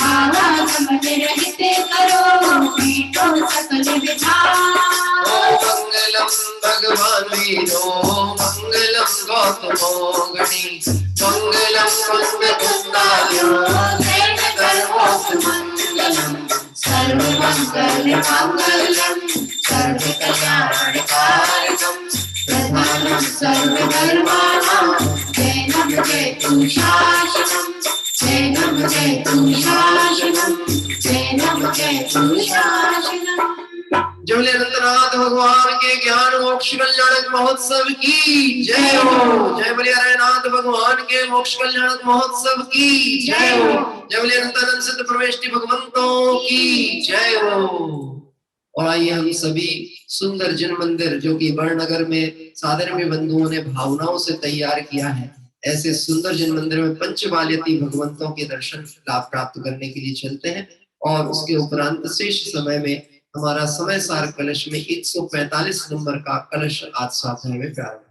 आवागमन रहित करो मीठो सकल विधान। मंगलम भगवान वीरो मंगलम गौतमो गणी, मंगलम कुंदकुंदायो नैन कर्मोऽस्तुमंगलम। सर्वमंगल मंगलम सर्वकल्याणकारकम, प्रधानम सर्वधर्माणां जैनम जयतु शासनम, जैनम जयतु शासनम, जैनम जयतु शासनम। जय अनंतनाथ भगवान के ज्ञान मोक्ष कल्याणक महोत्सव की जय हो। जय बोले नाथ भगवान के मोक्ष कल्याणक महोत्सव की जय हो। जय बोले अनंतानंद सिद्ध प्रवेष्टि भगवंतों की जय हो। और आइए हम सभी सुंदर जिन मंदिर जो कि बड़नगर में साधर्मी बंधुओं ने भावनाओं से तैयार किया है, ऐसे सुंदर जिन मंदिर में पंचबाल्यती भगवंतों के दर्शन लाभ प्राप्त करने के लिए चलते हैं। और उसके उपरांत शेष समय में हमारा समय सार कलश में 145 नंबर का कलश आज साधन में प्रारंभ।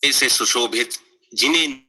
ऐसे सुशोभित जिन्हें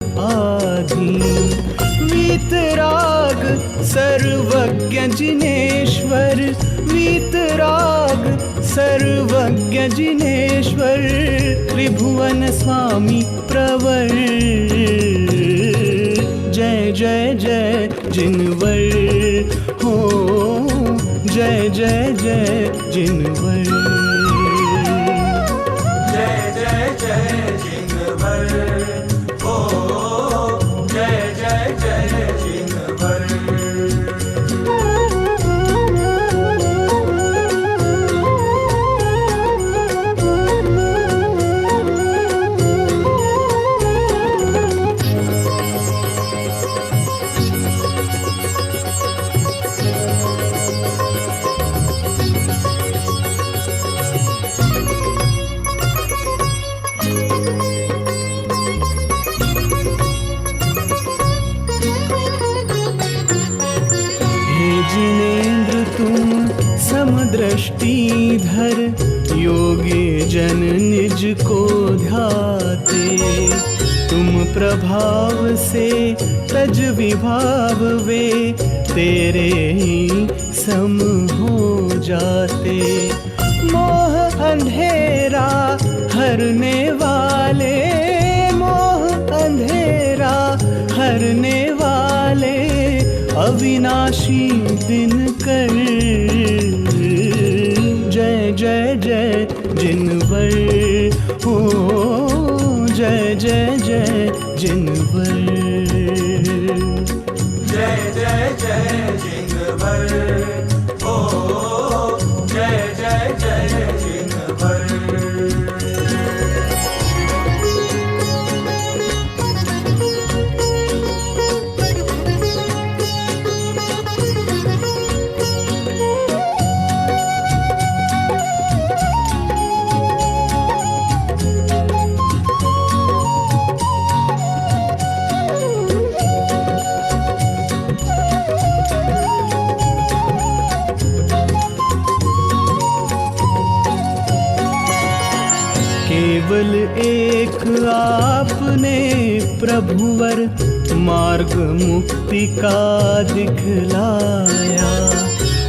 आधीन वीतराग सर्वज्ञ जिनेश्वर, वीतराग सर्वज्ञ जिनेश्वर, त्रिभुवन स्वामी प्रवर। जय जय जय जय जिनवर हो, जय जय जय जिनवर। जय जय जय जिनवर हो, जय जय जय जिनवर। जिनेन्द्र तुम समदृष्टिधर, योगी जन निज को ध्याते। तुम प्रभाव से तज विभाव वे, तेरे ही सम हो जाते। मोह अंधेरा हरने वाले, मोह अंधेरा हरने वाले, अविनाशी दिनकर। जय जय जय जिनवर हो, जय जय जय जिनवर। जय जय जय जिनवर हो, जय जय जय जिनवर। केवल एक आपने प्रभुवर, मार्ग मुक्ति का दिखलाया।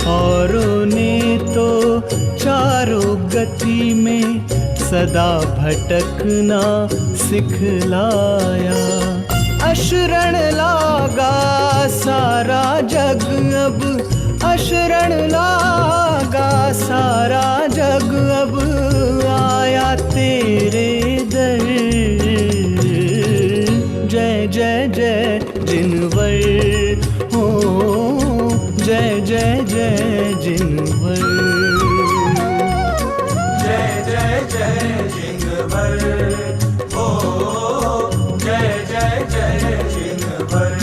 औरों ने तो चारों गति में सदा भटकना सिखलाया। अशरण लागा सारा जग अब, अशरण लागा सारा जग अब, आया तेरे दर। जय जय जय जिनवर हो, जय जय जय जिनवर। जय जय जय जिनवर हो, जय जय जय जिनवर।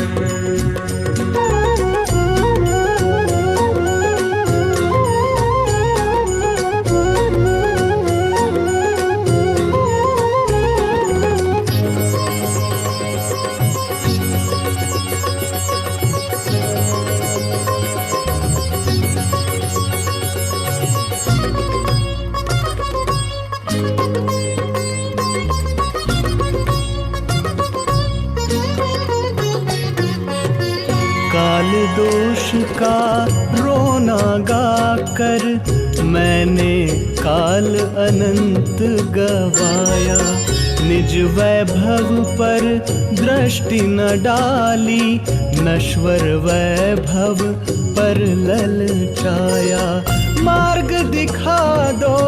काल दोष का रोना गा कर, मैंने काल अनंत गवाया। निज वैभव पर दृष्टि न डाली, नश्वर वैभव पर ललचाया। मार्ग दिखा दो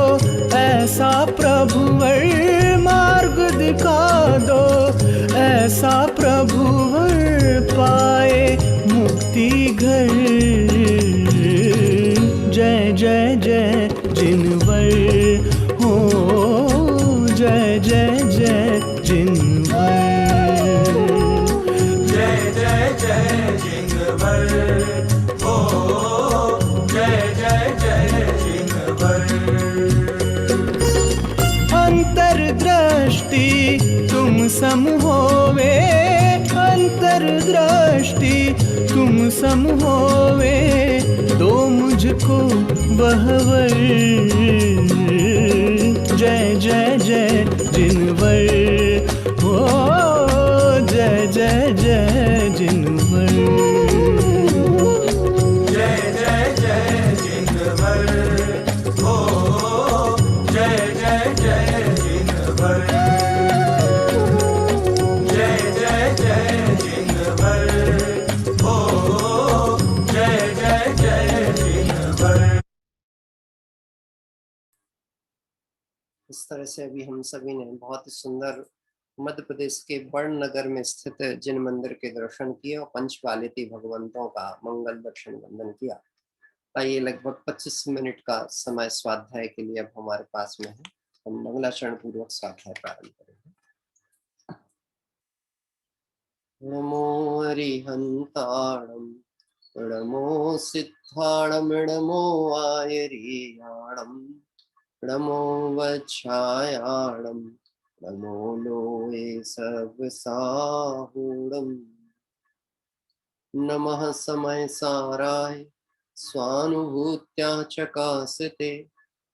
ऐसा प्रभुवर, मार्ग दिखा दो ऐसा प्रभुवर, पाए मुक्ति घर। जय जय जय जिनवर हो, जय जय जय जिनवर। जय जय जय जिनवर हो, जय जय जय जिनवर। अंतर्दृष्टि तुम सम होवे, अंतर्दृष्टि तुम सम होवे, दो मुझको बहवर। जय जय जय जिनवर हो, जय जय जय जिनवर। जय जय जय जिनवर हो, जय जय जय जिनवर। जय जय जय जिनवर जिस तरह से अभी हम सभी ने बहुत ही सुंदर मध्य प्रदेश के बर्ण नगर में स्थित जिन मंदिर के दर्शन किए और पंचपालिती भगवंतों का मंगल दर्शन वंदन किया, आइए लगभग 25 मिनट का समय स्वाध्याय के लिए अब हमारे पास में है। हम मंगलाचरण पूर्वक स्वाध्याय प्रारंभ करेंगे। नमो हरिहंताणम नमो सिद्धाणम नमो आयरियाणम नमो वच्छायाणम नमो लोए सर्वसाहूणम नमः समय साराय स्वानुभूत्या चकासते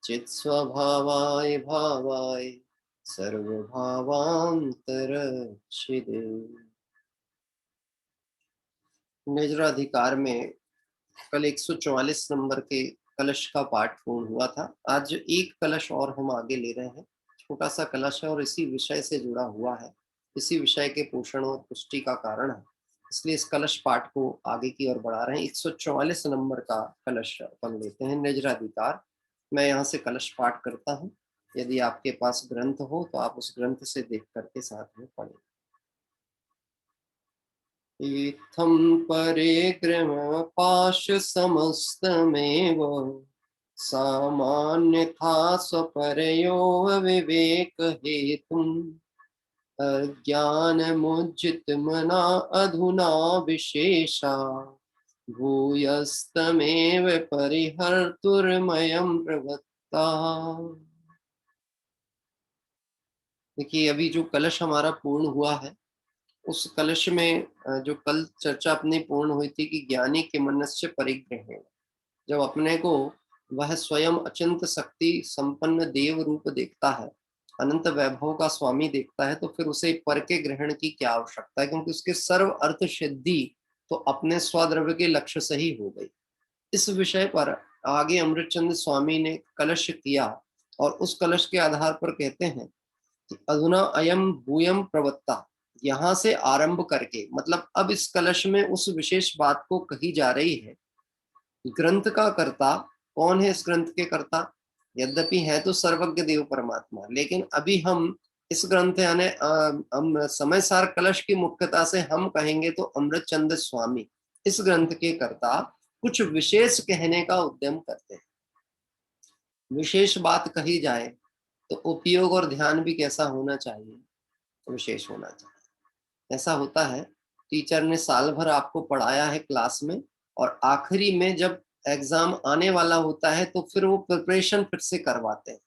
चित् स्वभावाय भावाय सर्वभावांतरच्छिदे। निजराधिकार में कल 144 नंबर के कलश का पाठ पूर्ण हुआ था। आज एक कलश और हम आगे ले रहे हैं। छोटा सा कलश है और इसी विषय से जुड़ा हुआ है, इसी विषय के पोषण और पुष्टि का कारण है, इसलिए इस कलश पाठ को आगे की ओर बढ़ा रहे हैं। 144 नंबर का कलश अपन लेते हैं, निजराधिकार। मैं यहाँ से कलश पाठ करता हूँ। यदि आपके पास ग्रंथ हो तो आप उस ग्रंथ से देख करके साथ में पढ़ें। इत्थं परिक्रम पाश समस्तमेव सामान्यथा स्वपरयो विवेक हेतुम् अज्ञानमुज्जित मना अधुना विशेषा भूयस्तमेव परिहर्तुर्मयं प्रवत्ता। देखिए, अभी जो कलश हमारा पूर्ण हुआ है, उस कलश में जो कल चर्चा अपनी पूर्ण हुई थी कि ज्ञानी के मनस्य परिग्रह, जब अपने को वह स्वयं अचिंत शक्ति संपन्न देव रूप देखता है, अनंत वैभव का स्वामी देखता है, तो फिर उसे पर के ग्रहण की क्या आवश्यकता है, क्योंकि उसके सर्व अर्थ सिद्धि तो अपने स्वद्रव्य के लक्ष्य से ही हो गई। इस विषय पर आगे अमृतचंद स्वामी ने कलश किया और उस कलश के आधार पर कहते हैं कि अधुना अयम भूयम प्रवत्ता, यहाँ से आरंभ करके, मतलब अब इस कलश में उस विशेष बात को कही जा रही है। ग्रंथ का कर्ता कौन है? इस ग्रंथ के कर्ता यद्यपि है तो सर्वज्ञ देव परमात्मा, लेकिन अभी हम इस ग्रंथ यानी हम समय सार कलश की मुख्यता से हम कहेंगे तो अमृतचंद स्वामी इस ग्रंथ के कर्ता कुछ विशेष कहने का उद्यम करते हैं। विशेष बात कही जाए तो उपयोग और ध्यान भी कैसा होना चाहिए? विशेष होना चाहिए। ऐसा होता है, टीचर ने साल भर आपको पढ़ाया है क्लास में, और आखिरी में जब एग्जाम आने वाला होता है तो फिर वो प्रिपरेशन फिर से करवाते हैं,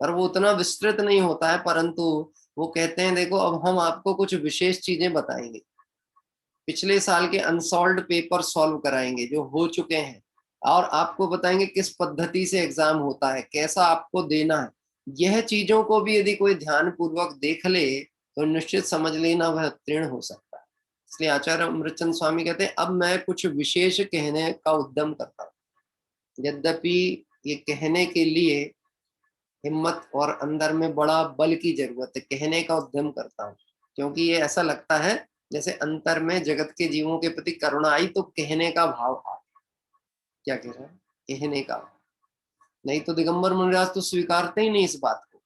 पर वो उतना विस्तृत नहीं होता है, परंतु वो कहते हैं देखो अब हम आपको कुछ विशेष चीजें बताएंगे, पिछले साल के अनसॉल्व्ड पेपर सॉल्व कराएंगे जो हो चुके हैं, और आपको बताएंगे किस पद्धति से एग्जाम होता है, कैसा आपको देना है। यह चीजों को भी यदि कोई ध्यान पूर्वक देख ले तो निश्चित समझ लेना वह उत्तीर्ण हो सकता है। इसलिए आचार्य अमृतचंद स्वामी कहते हैं अब मैं कुछ विशेष कहने का उद्यम करता हूँ। यद्यपि ये कहने के लिए हिम्मत और अंदर में बड़ा बल की जरूरत है, कहने का उद्यम करता हूँ, क्योंकि ये ऐसा लगता है जैसे अंतर में जगत के जीवों के प्रति करुणा आई तो कहने का भाव आ। क्या कह रहा है? कहने का। नहीं तो दिगंबर मुनिराज तो स्वीकारते ही नहीं इस बात को।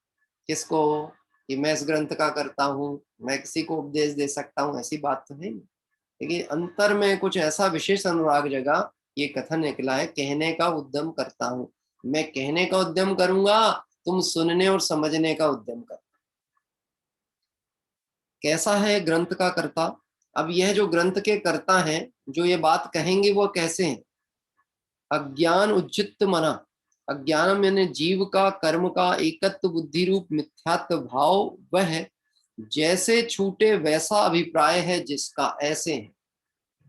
किसको? कि मैं इस ग्रंथ का करता हूँ, मैं किसी को उपदेश दे सकता हूँ, ऐसी बात तो है नहीं। लेकिन अंतर में कुछ ऐसा विशेष अनुराग जगह ये कथन निकला है, कहने का उद्यम करता हूँ। मैं कहने का उद्यम करूंगा, तुम सुनने और समझने का उद्यम कर। कैसा है ग्रंथ का कर्ता? अब यह जो ग्रंथ के कर्ता हैं जो ये बात कहेंगे वो कैसे हैं? अज्ञान उज्जित मना, अज्ञानम यानी जीव का कर्म का एकत्व बुद्धि रूप मिथ्यात्व भाव, वह जैसे छूटे वैसा अभिप्राय है जिसका, ऐसे है।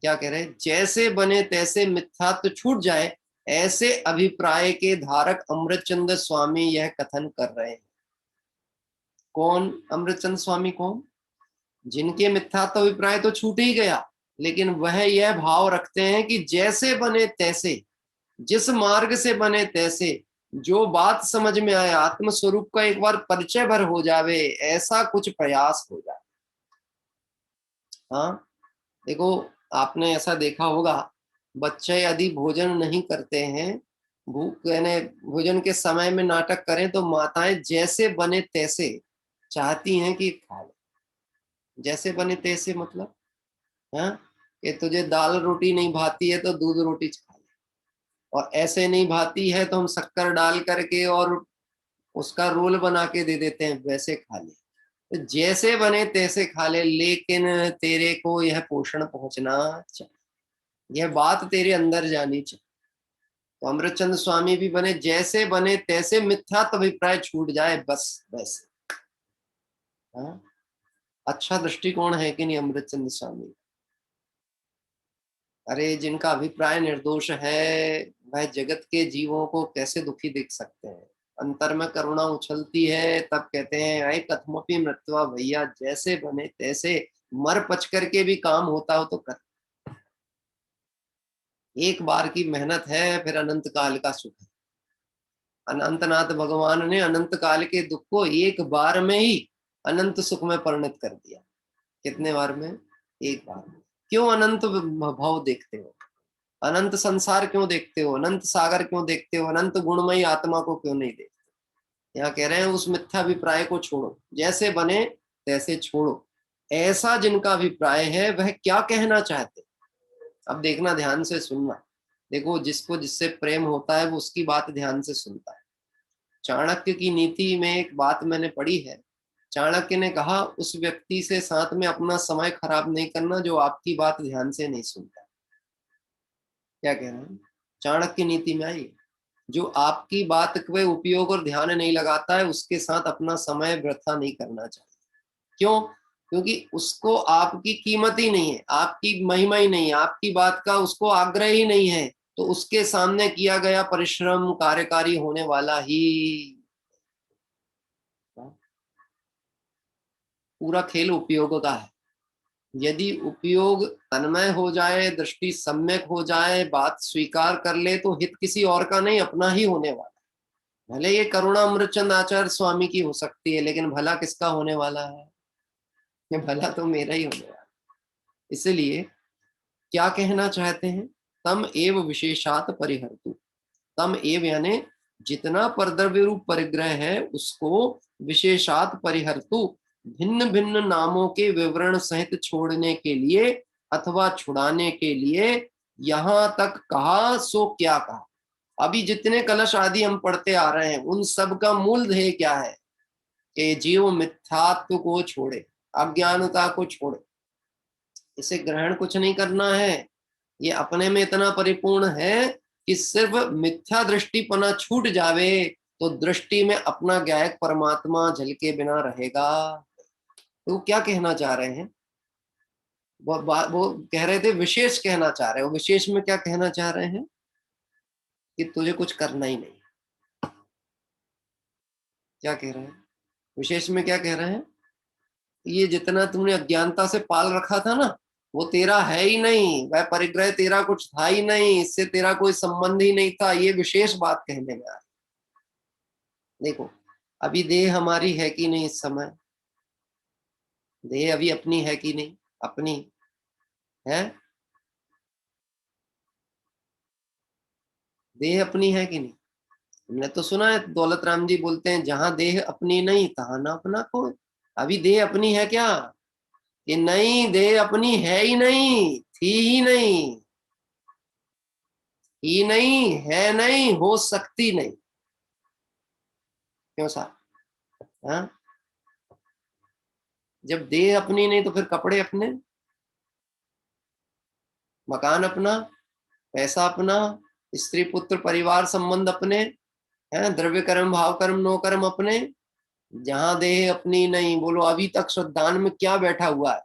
क्या कह रहे हैं? जैसे बने तैसे मिथ्यात्व छूट जाए, ऐसे अभिप्राय के धारक अमृतचंद स्वामी यह कथन कर रहे हैं। कौन अमृतचंद स्वामी? कौन? जिनके मिथ्यात्व अभिप्राय तो छूट ही गया, लेकिन वह यह भाव रखते हैं कि जैसे बने तैसे, जिस मार्ग से बने तैसे, जो बात समझ में आए, आत्म स्वरूप का एक बार परिचय भर हो जावे, ऐसा कुछ प्रयास हो जाए। हाँ, देखो आपने ऐसा देखा होगा, बच्चे यदि भोजन नहीं करते हैं भूख यानी भोजन के समय में नाटक करें तो माताएं जैसे बने तैसे चाहती हैं कि खा ले। जैसे बने तैसे मतलब, हाँ, कि तुझे दाल रोटी नहीं भाती है तो दूध रोटी खा ले, और ऐसे नहीं भाती है तो हम शक्कर डाल करके और उसका रोल बना के दे देते हैं, वैसे खा ले। तो जैसे बने तैसे खा ले, लेकिन तेरे को यह पोषण पहुंचना चाहिए, यह बात तेरे अंदर जानी चाहिए। तो अमृतचंद स्वामी भी बने जैसे बने तैसे, मिथ्यात्व अभिप्राय छूट जाए, बस वैसे। हाँ, अच्छा दृष्टिकोण है कि नहीं अमृतचंद स्वामी? अरे जिनका अभिप्राय निर्दोष है वह जगत के जीवों को कैसे दुखी देख सकते हैं? अंतर में करुणा उछलती है, तब कहते हैं अय कथमपि मृत्वा भैया, जैसे बने तैसे, मर पच करके भी काम होता हो तो कर। एक बार की मेहनत है, फिर अनंत काल का सुख है। अनंतनाथ भगवान ने अनंत काल के दुख को एक बार में ही अनंत सुख में परिणत कर दिया। कितने बार में? एक बार में। क्यों अनंत भाव देखते हो? अनंत संसार क्यों देखते हो? अनंत सागर क्यों देखते हो? अनंत गुणमयी आत्मा को क्यों नहीं देखते? यहाँ कह रहे हैं उस मिथ्या अभिप्राय को छोड़ो, जैसे बने तैसे छोड़ो। ऐसा जिनका अभिप्राय है वह क्या कहना चाहते? अब देखना, ध्यान से सुनना। देखो, जिसको जिससे प्रेम होता है वो उसकी बात ध्यान से सुनता है। चाणक्य की नीति में एक बात मैंने पढ़ी है। चाणक्य ने कहा उस व्यक्ति से साथ में अपना समय खराब नहीं करना जो आपकी बात ध्यान से नहीं सुनता। क्या कह रहे हैं? चाणक्य नीति में आई, जो आपकी बात पे उपयोग और ध्यान नहीं लगाता है उसके साथ अपना समय वृथा नहीं करना चाहिए। क्यों? क्योंकि उसको आपकी कीमत ही नहीं है, आपकी महिमा ही नहीं है, आपकी बात का उसको आग्रह ही नहीं है, तो उसके सामने किया गया परिश्रम कार्यकारी होने वाला ही। पूरा खेल उपयोग का है। यदि उपयोग तन्मय हो जाए, दृष्टि सम्यक हो जाए, बात स्वीकार कर ले, तो हित किसी और का नहीं, अपना ही होने वाला है। भले ये करुणा अमृतचंद आचार्य स्वामी की हो सकती है, लेकिन भला किसका होने वाला है? ये भला तो मेरा ही होने वाला है। इसलिए क्या कहना चाहते हैं? तम एव विशेषात परिहर्तु। तम एव यानी जितना परद्रव्य रूप परिग्रह है उसको विशेषात परिहर्तु, भिन्न भिन्न नामों के विवरण सहित छोड़ने के लिए अथवा छुड़ाने के लिए यहां तक कहा। सो क्या कहा? अभी जितने कलश आदि हम पढ़ते आ रहे हैं उन सब का मूल ध्येय क्या है? कि जीव मिथ्यात्व को छोड़े, अज्ञानता को छोड़े, इसे ग्रहण कुछ नहीं करना है। ये अपने में इतना परिपूर्ण है कि सिर्फ मिथ्या दृष्टिपना छूट जावे तो दृष्टि में अपना गायक परमात्मा झलके बिना रहेगा। तो क्या कहना चाह रहे हैं? वो कह रहे थे विशेष कहना चाह रहे हो। विशेष में क्या कहना चाह रहे हैं? कि तुझे कुछ करना ही नहीं। क्या कह रहे हैं? विशेष में क्या कह रहे हैं? ये जितना तुमने अज्ञानता से पाल रखा था ना, वो तेरा है ही नहीं, वह परिग्रह तेरा कुछ था ही नहीं, इससे तेरा कोई संबंध ही नहीं था। ये विशेष बात कहने में आ रही। देखो, अभी देह हमारी है कि नहीं? इस समय देह अभी अपनी है कि नहीं? अपनी है। देह अपनी है कि नहीं? हमने तो सुना है दौलत राम जी बोलते हैं, जहां देह अपनी नहीं तहां ना अपना कोई। अभी देह अपनी है क्या? कि नहीं, देह अपनी है ही नहीं, थी ही नहीं, ही नहीं, है नहीं, हो सकती नहीं। क्यों साहब? हाँ, जब देह अपनी नहीं तो फिर कपड़े अपने, मकान अपना, पैसा अपना, स्त्री पुत्र परिवार संबंध अपने, है द्रव्य कर्म भाव कर्म नो कर्म अपने। जहां देह अपनी नहीं, बोलो अभी तक श्रद्धान में क्या बैठा हुआ है?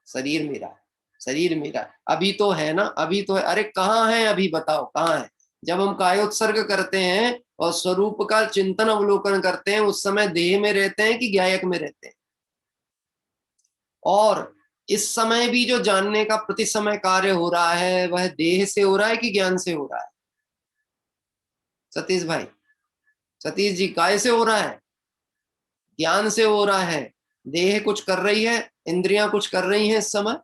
शरीर मेरा, शरीर मेरा। अभी तो है ना, अभी तो है। अरे कहाँ है अभी? बताओ कहाँ है? जब हम कायोत्सर्ग करते हैं और स्वरूप का चिंतन अवलोकन करते हैं उस समय देह में रहते हैं कि ज्ञायक में रहते हैं? और इस समय भी जो जानने का प्रति समय कार्य हो रहा है वह देह से हो रहा है कि ज्ञान से हो रहा है? सतीश भाई, सतीश जी, काय से हो रहा है? ज्ञान से हो रहा है। देह कुछ कर रही है, इंद्रियां कुछ कर रही हैं इस समय।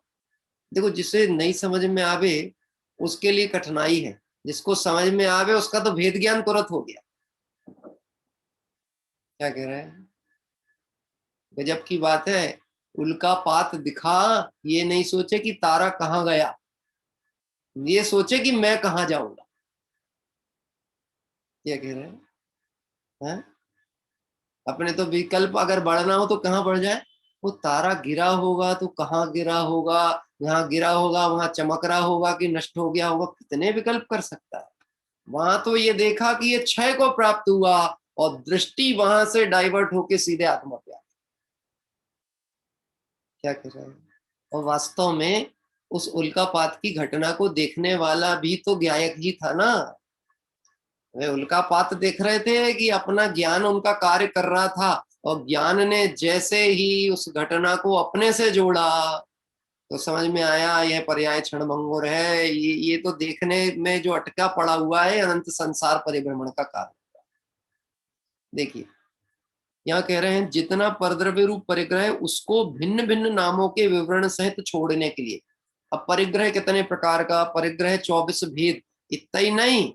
देखो, जिसे नहीं समझ में आवे उसके लिए कठिनाई है। जिसको समझ में आवे उसका तो भेद ज्ञान तुरंत हो गया। क्या कह रहे हैं? गजब की बात है। उल्का पात दिखा, ये नहीं सोचे कि तारा कहाँ गया, ये सोचे कि मैं कहाँ जाऊंगा। क्या कह रहे हैं? अपने तो विकल्प अगर बढ़ना हो तो कहाँ बढ़ जाए? वो तारा गिरा होगा तो कहाँ गिरा होगा, यहाँ गिरा होगा वहां चमक रहा होगा कि नष्ट हो गया होगा, कितने विकल्प कर सकता है। वहां तो ये देखा कि ये क्षय को प्राप्त हुआ और दृष्टि वहां से डाइवर्ट होके सीधे आत्मा पे आ। क्या कह रहे हैं? और वास्तव में उस उल्कापात की घटना को देखने वाला भी तो ज्ञायक ही था ना। वे उल्कापात देख रहे थे कि अपना ज्ञान उनका कार्य कर रहा था, और ज्ञान ने जैसे ही उस घटना को अपने से जोड़ा तो समझ में आया यह पर्याय क्षणभंगुर है, ये तो देखने में जो अटका पड़ा हुआ है अनंत संसार परिभ्रमण का कारण। देखिए यहाँ कह रहे हैं जितना परद्रव्य रूप परिग्रह उसको भिन्न भिन्न नामों के विवरण सहित छोड़ने के लिए। अब परिग्रह कितने प्रकार का? परिग्रह 24 भेद। इतना ही नहीं,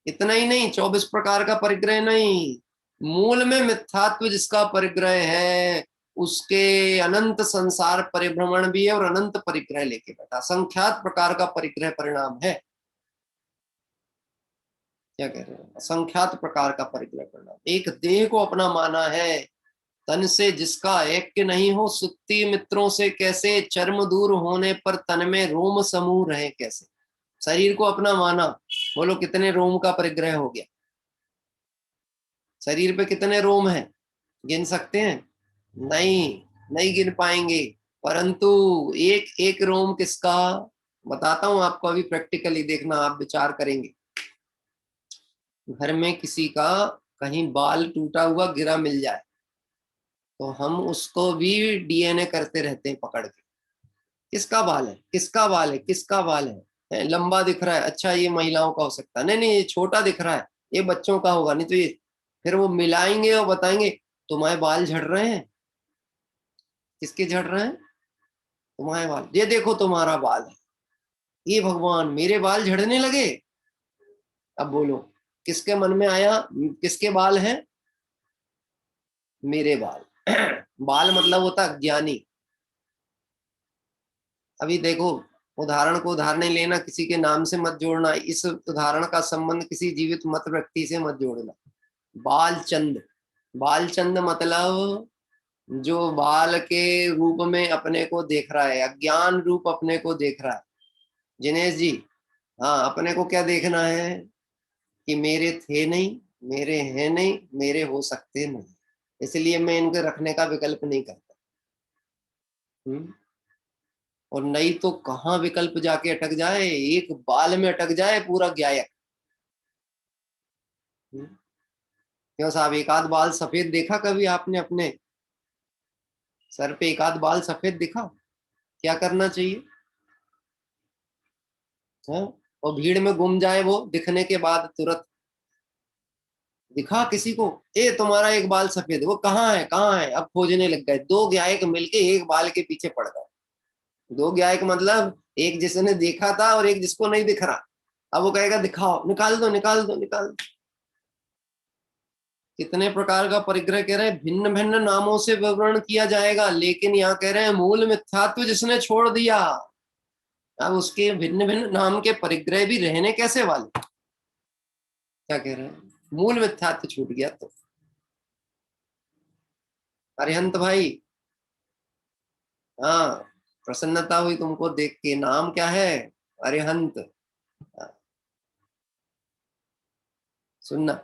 इतना ही नहीं, 24 प्रकार का परिग्रह नहीं, मूल में मिथ्यात्व जिसका परिग्रह है उसके अनंत संसार परिभ्रमण भी है और अनंत परिग्रह लेके बैठा, असंख्यात प्रकार का परिग्रह परिणाम है। क्या कह रहे हैं? असंख्यात प्रकार का परिग्रह परिणाम। एक देह को अपना माना है, तन से जिसका ऐक्य नहीं हो, सुक्ति मित्रों से कैसे, चर्म दूर होने पर तन में रोम समूह रहे कैसे। शरीर को अपना माना, बोलो कितने रोम का परिग्रह हो गया? शरीर पे कितने रोम हैं? गिन सकते हैं? नहीं, नहीं गिन पाएंगे। परंतु एक एक रोम किसका? बताता हूं आपको, अभी प्रैक्टिकली देखना, आप विचार करेंगे। घर में किसी का कहीं बाल टूटा हुआ गिरा मिल जाए तो हम उसको भी डीएनए करते रहते हैं पकड़ के, किसका बाल है, किसका बाल है, किसका बाल है। लंबा दिख रहा है, अच्छा ये महिलाओं का हो सकता है, नहीं नहीं ये छोटा दिख रहा है, ये बच्चों का होगा, नहीं तो ये। फिर वो मिलाएंगे और बताएंगे तुम्हारे बाल झड़ रहे हैं। किसके झड़ रहे हैं? तुम्हारे बाल। ये देखो तुम्हारा बाल है। ये भगवान मेरे बाल झड़ने लगे। अब बोलो किसके मन में आया किसके बाल हैं? मेरे बाल। बाल मतलब होता ज्ञानी। अभी देखो उदाहरण को उदाहरण नहीं लेना, किसी के नाम से मत जोड़ना, इस उदाहरण का संबंध किसी जीवित मत व्यक्ति से मत जोड़ना। बालचंद, बालचंद मतलब जो बाल के रूप में अपने को देख रहा है, अज्ञान रूप अपने को देख रहा है। जिनेश जी, हाँ अपने को क्या देखना है कि मेरे थे नहीं, मेरे हैं नहीं, मेरे हो सकते नहीं, इसलिए मैं इनके रखने का विकल्प नहीं करता। और नहीं तो कहाँ विकल्प जाके अटक जाए, एक बाल में अटक जाए पूरा ज्ञायक। क्यों साहब, एक आध बाल सफेद देखा कभी आपने अपने सर पे? एक आध बाल सफेद दिखा? क्या करना चाहिए? है? और भीड़ में गुम जाए वो दिखने के बाद तुरंत दिखा किसी को, ए तुम्हारा एक बाल सफेद, वो कहाँ है कहाँ है, अब खोजने लग गए। दो गायक मिलके एक बाल के पीछे पड़ गए। दो गायक मतलब एक जिसने देखा था और एक जिसको नहीं दिख रहा। अब वो कहेगा दिखाओ, निकाल दो निकाल दो निकाल दो। कितने प्रकार का परिग्रह कह रहे हैं, भिन्न भिन्न नामों से विवरण किया जाएगा, लेकिन यहाँ कह रहे हैं मूल मिथ्यात्व जिसने छोड़ दिया, अब उसके भिन्न भिन्न नाम के परिग्रह भी रहने कैसे वाले। क्या कह रहे हैं? मूल मिथ्यात्व छूट गया तो। अरिहंत भाई, हाँ प्रसन्नता हुई तुमको देख के। नाम क्या है? अरिहंत। सुनना,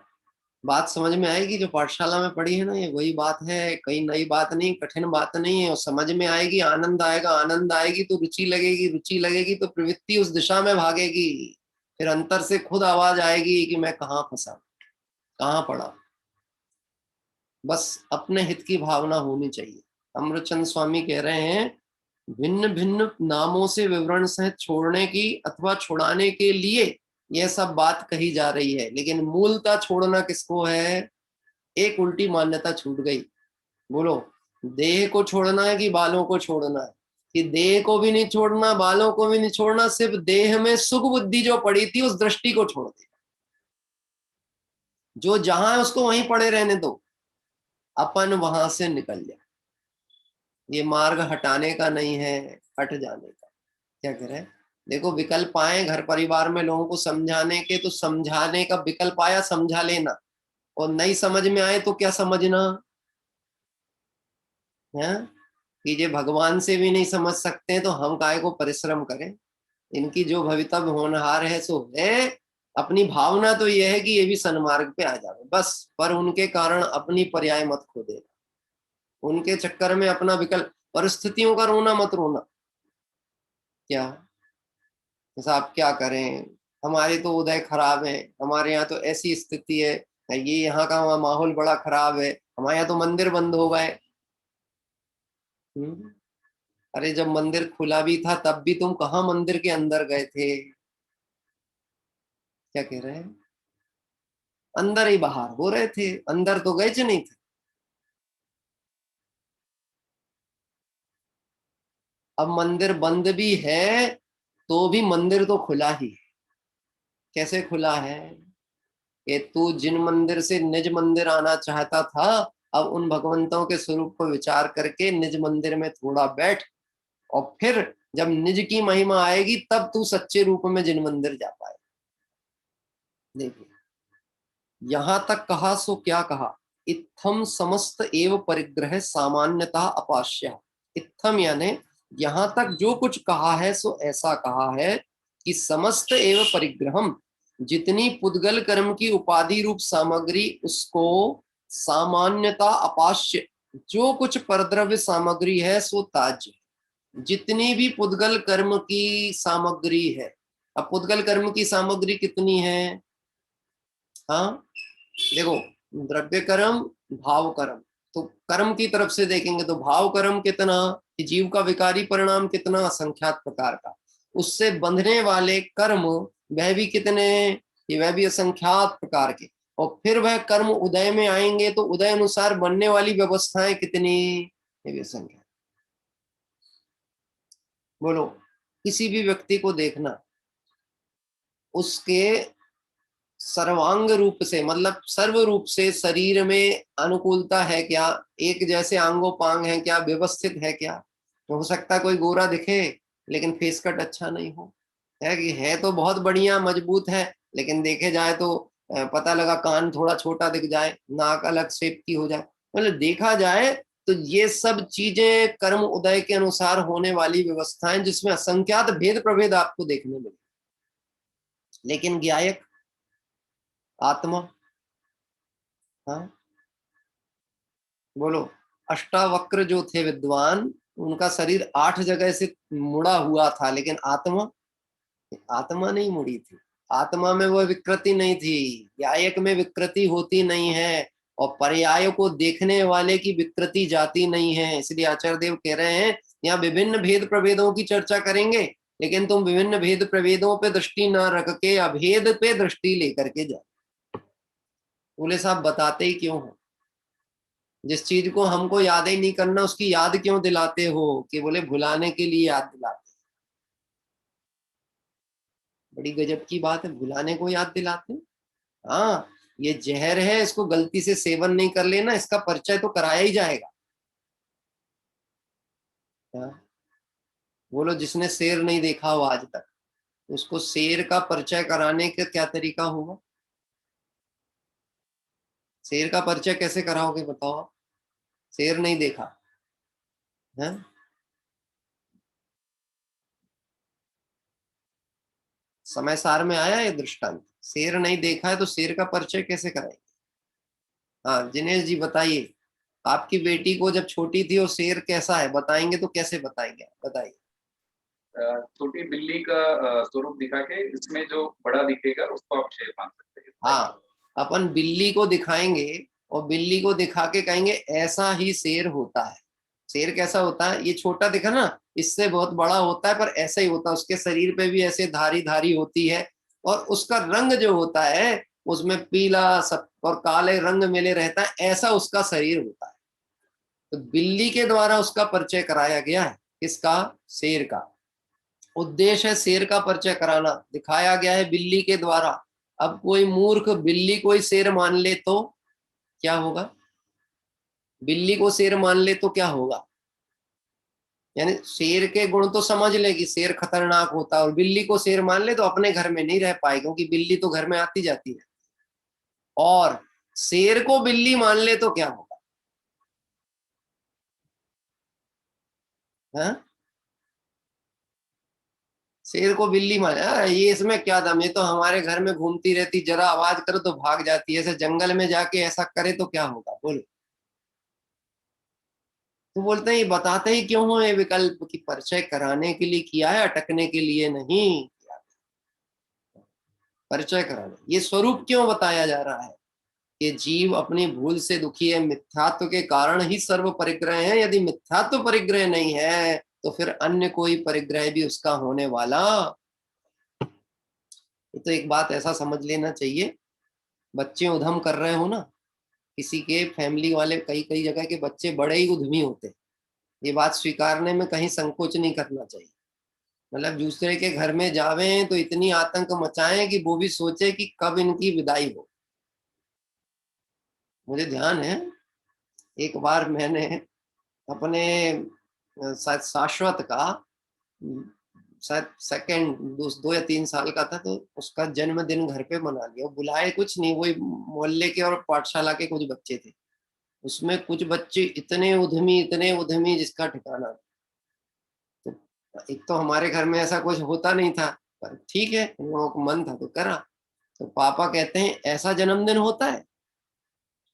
बात समझ में आएगी जो पाठशाला में पढ़ी है ना, ये वही बात है, कहीं नई बात नहीं, कठिन बात नहीं है। और समझ में आएगी, आनंद आएगा, आनंद आएगी तो रुचि लगेगी, रुचि लगेगी तो प्रवृत्ति उस दिशा में भागेगी। फिर अंतर से खुद आवाज आएगी कि मैं कहाँ फंसा, कहाँ पड़ा। बस अपने हित की भावना होनी चाहिए। अमृतचंद स्वामी कह रहे हैं भिन्न भिन्न नामों से विवरण सहित छोड़ने की अथवा छुड़ाने के लिए यह सब बात कही जा रही है, लेकिन मूलता छोड़ना किसको है? एक उल्टी मान्यता छूट गई। बोलो देह को छोड़ना है कि बालों को छोड़ना है? कि देह को भी नहीं छोड़ना, बालों को भी नहीं छोड़ना, सिर्फ देह में सुख बुद्धि जो पड़ी थी उस दृष्टि को छोड़ दे। जो जहां है उसको वहीं पड़े रहने दो, अपन वहां से निकल जाए। ये मार्ग हटाने का नहीं है, हट जाने का। क्या करें? देखो, विकल्प आए घर परिवार में लोगों को समझाने के, तो समझाने का विकल्प आया, समझा लेना। और नहीं समझ में आए तो क्या समझना है कि ये भगवान से भी नहीं समझ सकते हैं, तो हम काहे को परिश्रम करें। इनकी जो भवितव्य होनहार है सो है। अपनी भावना तो यह है कि ये भी सन्मार्ग पे आ जाए बस, पर उनके कारण अपनी पर्याय मत खो देना। उनके चक्कर में अपना विकल्प, परिस्थितियों का रोना मत रोना। क्या साहब क्या करें, हमारे तो उदय खराब है, हमारे यहाँ तो ऐसी स्थिति है, ये यहाँ का माहौल बड़ा खराब है, हमारे यहाँ तो मंदिर बंद हो गए। अरे जब मंदिर खुला भी था तब भी तुम कहाँ मंदिर के अंदर गए थे? क्या कह रहे हैं? अंदर ही बाहर हो रहे थे, अंदर तो गए नहीं थे। अब मंदिर बंद भी है तो भी मंदिर तो खुला ही है। कैसे खुला है कि तू जिन मंदिर से निज मंदिर आना चाहता था, अब उन भगवंतों के स्वरूप को विचार करके निज मंदिर में थोड़ा बैठ, और फिर जब निज की महिमा आएगी तब तू सच्चे रूप में जिन मंदिर जा पाए। देखिए, यहां तक कहा सो क्या कहा, इत्थम समस्त एव परिग्रह सामान्यता अपाश्य। इत्थम यानी यहां तक जो कुछ कहा है सो ऐसा कहा है कि समस्त एव परिग्रहम, जितनी पुद्गल कर्म की उपाधि रूप सामग्री उसको सामान्यता अपाश्य, जो कुछ परद्रव्य सामग्री है सो ताज्य। जितनी भी पुद्गल कर्म की सामग्री है, अब पुद्गल कर्म की सामग्री कितनी है? हाँ देखो, द्रव्य कर्म, भाव कर्म, तो कर्म की तरफ से देखेंगे तो भाव कर्म कितना, कि जीव का विकारी परिणाम कितना, असंख्यात प्रकार का। उससे बंधने वाले कर्म वह भी कितने, कि वह भी असंख्यात प्रकार के। और फिर वह कर्म उदय में आएंगे तो उदय अनुसार बनने वाली व्यवस्थाएं कितनी, ये भी असंख्यात। बोलो, किसी भी व्यक्ति को देखना, उसके सर्वांग रूप से, मतलब सर्व रूप से शरीर में अनुकूलता है क्या, एक जैसे आंगोपांग है क्या, व्यवस्थित है क्या? तो हो सकता है कोई गोरा दिखे लेकिन फेस कट अच्छा नहीं हो, है कि है तो बहुत बढ़िया मजबूत है, लेकिन देखे जाए तो पता लगा कान थोड़ा छोटा दिख जाए, नाक अलग शेप की हो जाए। मतलब देखा जाए तो ये सब चीजें कर्म उदय के अनुसार होने वाली व्यवस्थाएं, जिसमें असंख्यात भेद प्रभेद आपको देखने मिले। लेकिन ज्ञायक आत्मा, हाँ बोलो, अष्टावक्र जो थे विद्वान, उनका शरीर 8 जगह से मुड़ा हुआ था, लेकिन आत्मा, आत्मा नहीं मुड़ी थी। आत्मा में वो विकृति नहीं थी। ज्ञायक में विकृति होती नहीं है, और पर्याय को देखने वाले की विकृति जाती नहीं है। इसलिए आचार्य देव कह रहे हैं, यहाँ विभिन्न भेद प्रभेदों की चर्चा करेंगे, लेकिन तुम विभिन्न भेद प्रभेदों पे दृष्टि न रख के अभेद पे दृष्टि लेकर के जाओ। बोले साहब बताते ही क्यों हो? जिस चीज को हमको याद ही नहीं करना उसकी याद क्यों दिलाते हो? कि बोले भुलाने के लिए याद दिलाते। बड़ी गजब की बात है, भुलाने को याद दिलाते। हाँ, ये जहर है, इसको गलती से सेवन नहीं कर लेना, इसका परिचय तो कराया ही जाएगा। हाँ? बोलो, जिसने शेर नहीं देखा हो आज तक, उसको शेर का परिचय कराने का क्या तरीका होगा? शेर का परिचय कैसे कराओगे बताओ? शेर नहीं देखा है? समय सार में आया ये दृष्टांत। शेर नहीं देखा है तो शेर का परिचय कैसे कराएंगे? हाँ दिनेश जी बताइए, आपकी बेटी को जब छोटी थी और शेर कैसा है बताएंगे तो कैसे बताएंगे? बताइए। छोटी बिल्ली का स्वरूप दिखा के इसमें जो बड़ा दिखेगा उसको आप शेर मान सकते हैं। हाँ, अपन बिल्ली को दिखाएंगे और बिल्ली को दिखा के कहेंगे ऐसा ही शेर होता है। शेर कैसा होता है? ये छोटा दिखा ना, इससे बहुत बड़ा होता है, पर ऐसा ही होता है। उसके शरीर पे भी ऐसे धारी धारी होती है, और उसका रंग जो होता है उसमें पीला सब और काले रंग मिले रहता है, ऐसा उसका शरीर होता है। तो बिल्ली के द्वारा उसका परिचय कराया गया है। किसका? शेर का। उद्देश्य है शेर का परिचय कराना, दिखाया गया है बिल्ली के द्वारा। अब कोई मूर्ख बिल्ली को ही शेर मान ले तो क्या होगा? बिल्ली को शेर मान ले तो क्या होगा? यानी शेर के गुण तो समझ ले कि शेर खतरनाक होता है, और बिल्ली को शेर मान ले तो अपने घर में नहीं रह पाए, क्योंकि बिल्ली तो घर में आती जाती है। और शेर को बिल्ली मान ले तो क्या होगा? हाँ? शेर को बिल्ली मान, ये इसमें क्या दम, ये तो हमारे घर में घूमती रहती, जरा आवाज करो तो भाग जाती है, ऐसे जंगल में जाके ऐसा करे तो क्या होगा? बोलो। तो बोलते हैं ये बताते ही क्यों हो, ये विकल्प की परिचय कराने के लिए किया है, अटकने के लिए नहीं। परिचय कराने, ये स्वरूप क्यों बताया जा रहा है कि जीव अपनी भूल से दुखी है, मिथ्यात्व के कारण ही सर्व परिग्रह है। यदि मिथ्यात्व परिग्रह नहीं है तो फिर अन्य कोई परिग्रह भी उसका होने वाला। तो एक बात ऐसा समझ लेना चाहिए, बच्चे उधम कर रहे हो ना, किसी के फैमिली वाले, कई कई जगह के बच्चे बड़े ही उद्यमी होते हैं, ये बात स्वीकारने में कहीं संकोच नहीं करना चाहिए। मतलब दूसरे के घर में जावे तो इतनी आतंक मचाएं कि वो भी सोचे कि कब इनकी विदाई हो। मुझे ध्यान है, एक बार मैंने अपने शायद शाश्वत का, शायद सेकंड 2 या 3 साल का था, तो उसका जन्मदिन घर पे मना लिया। बुलाए कुछ नहीं, वही मोहल्ले के और पाठशाला के कुछ बच्चे थे। उसमें कुछ बच्चे इतने उद्यमी जिसका ठिकाना। तो एक तो हमारे घर में ऐसा कुछ होता नहीं था, पर ठीक है, इन लोगों को मन था तो करा। तो पापा कहते हैं ऐसा जन्मदिन होता है?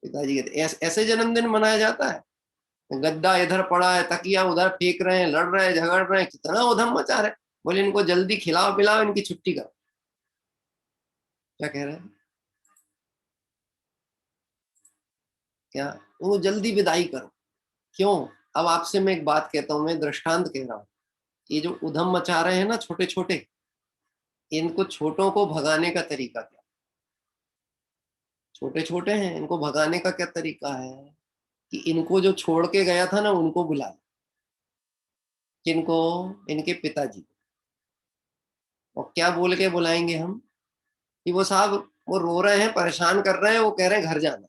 पिताजी कहते ऐसे जन्मदिन मनाया जाता है? गद्दा इधर पड़ा है, तकिया उधर फेंक रहे हैं, लड़ रहे हैं, झगड़ रहे हैं, कितना उधम मचा रहे हैं। बोले इनको जल्दी खिलाओ पिलाओ, इनकी छुट्टी करो। क्या कह रहे हैं? क्या वो जल्दी विदाई करो? क्यों? अब आपसे मैं एक बात कहता हूं, मैं दृष्टांत कह रहा हूं। ये जो उधम मचा रहे हैं ना छोटे छोटे, इनको छोटों को भगाने का तरीका क्या? छोटे छोटे हैं, इनको भगाने का क्या तरीका है कि इनको जो छोड़ के गया था ना उनको बुला लो। किनको? इनके पिताजी। और क्या बोल के बुलाएंगे हम कि वो साहब वो रो रहे हैं, परेशान कर रहे हैं, वो कह रहे हैं घर जाना।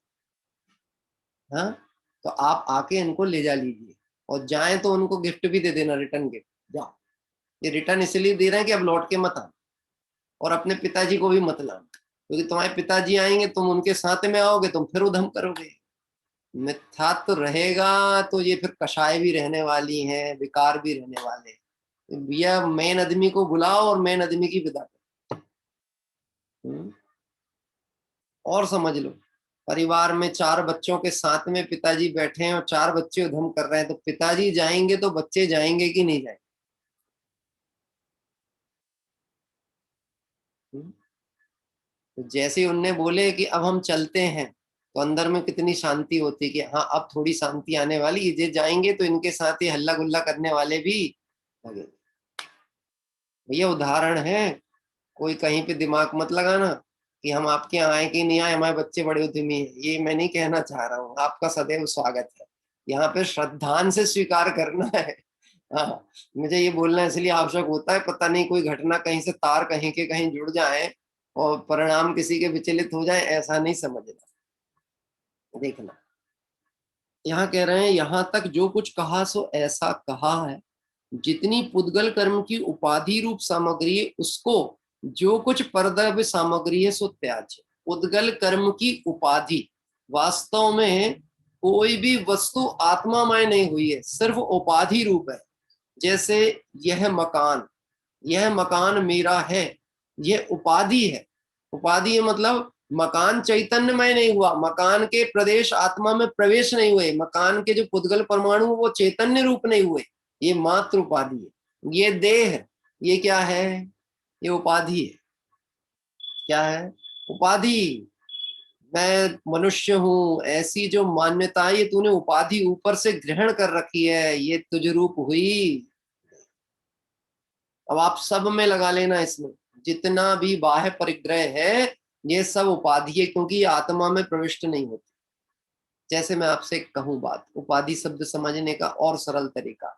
हाँ, तो आप आके इनको ले जा लीजिए, और जाएं तो उनको गिफ्ट भी दे देना, रिटर्न गिफ्ट। जाओ, ये रिटर्न इसलिए दे रहे हैं कि अब लौट के मत आना, और अपने पिताजी को भी मत लाना, क्योंकि तुम्हारे पिताजी आएंगे, तुम उनके साथ में आओगे, तुम फिर उधम करोगे। मिथ्यात्व रहेगा तो ये फिर कषाय भी रहने वाली है, विकार भी रहने वाले हैं। भैया मेन आदमी को बुलाओ और मेन आदमी की विदा करो। और समझ लो, परिवार में 4 बच्चों के साथ में पिताजी बैठे हैं और 4 बच्चे उधम कर रहे हैं, तो पिताजी जाएंगे तो बच्चे जाएंगे कि नहीं जाएंगे? तो जैसे उनने बोले कि अब हम चलते हैं, तो अंदर में कितनी शांति होती कि हाँ अब थोड़ी शांति आने वाली, ये जाएंगे तो इनके साथ ही हल्ला गुल्ला करने वाले भी लगे। भैया उदाहरण है, कोई कहीं पे दिमाग मत लगाना कि हम आपके यहाँ आए कि नहीं आए, हमारे बच्चे बड़े उद्यमी हैं, ये मैं नहीं कहना चाह रहा हूँ। आपका सदैव स्वागत है, यहाँ पे श्रद्धान से स्वीकार करना है। हाँ, मुझे ये बोलना इसलिए आवश्यक होता है, पता नहीं कोई घटना कहीं से तार कहीं के कहीं जुड़ जाए और परिणाम किसी के विचलित हो जाए, ऐसा नहीं समझना। देखना, यहाँ कह रहे हैं यहाँ तक जो कुछ कहा सो ऐसा कहा है, जितनी पुद्गल कर्म की उपाधि रूप सामग्री है उसको, जो कुछ परद्रव्य सामग्री है सो त्याज्य। उद्गल कर्म की उपाधि, वास्तव में कोई भी वस्तु आत्मामय नहीं हुई है, सिर्फ उपाधि रूप है। जैसे यह मकान मेरा है, यह उपाधि है। उपाधि है मतलब मकान चैतन्यमय नहीं हुआ, मकान के प्रदेश आत्मा में प्रवेश नहीं हुए, मकान के जो पुद्गल परमाणु वो चैतन्य रूप नहीं हुए, ये मात्र उपाधि है। ये देह, ये क्या है? ये उपाधि है। क्या है? उपाधि। मैं मनुष्य हूं, ऐसी जो मान्यता ये तूने उपाधि ऊपर से ग्रहण कर रखी है, ये तुझ रूप हुई। अब आप सब में लगा लेना, इसमें जितना भी बाह्य परिग्रह है ये सब उपाधि है, क्योंकि ये आत्मा में प्रविष्ट नहीं होती। जैसे मैं आपसे कहूं बात, उपाधि शब्द समझने का और सरल तरीका,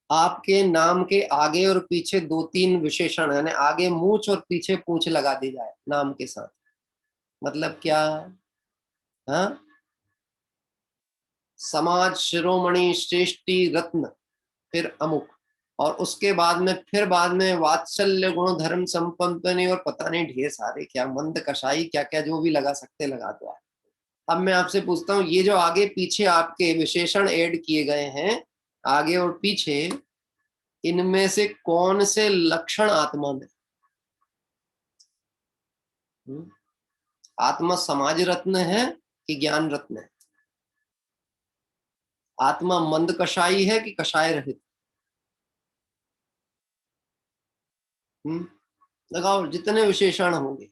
आपके नाम के आगे और पीछे 2-3 विशेषण, यानी आगे मूछ और पीछे पूंछ लगा दी जाए नाम के साथ, मतलब क्या? हाँ, समाज शिरोमणि श्रेष्ठी रत्न, फिर अमुक, और उसके बाद में फिर बाद में वात्सल्य गुण धर्म संपन्नी और पता नहीं ढेर सारे क्या मंद कषाई क्या क्या जो भी लगा सकते लगा दो। अब मैं आपसे पूछता हूँ, ये जो आगे पीछे आपके विशेषण ऐड किए गए हैं आगे और पीछे, इनमें से कौन से लक्षण आत्मा में? आत्मा समाज रत्न है कि ज्ञान रत्न है? आत्मा मंद कषाई है कि कषाय रहित? लगाओ जितने विशेषण होंगे,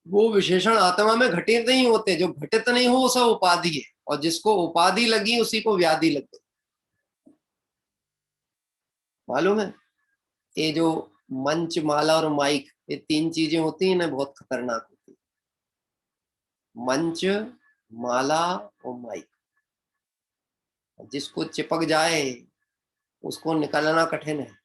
वो विशेषण आत्मा में घटित नहीं होते, जो घटित नहीं हो वो सब उपाधि है, और जिसको उपाधि लगी उसी को व्याधि लग गई। मालूम है, ये जो मंच माला और माइक, ये 3 चीजें होती है ना, बहुत खतरनाक होती है। मंच, माला और माइक, जिसको चिपक जाए उसको निकालना कठिन है।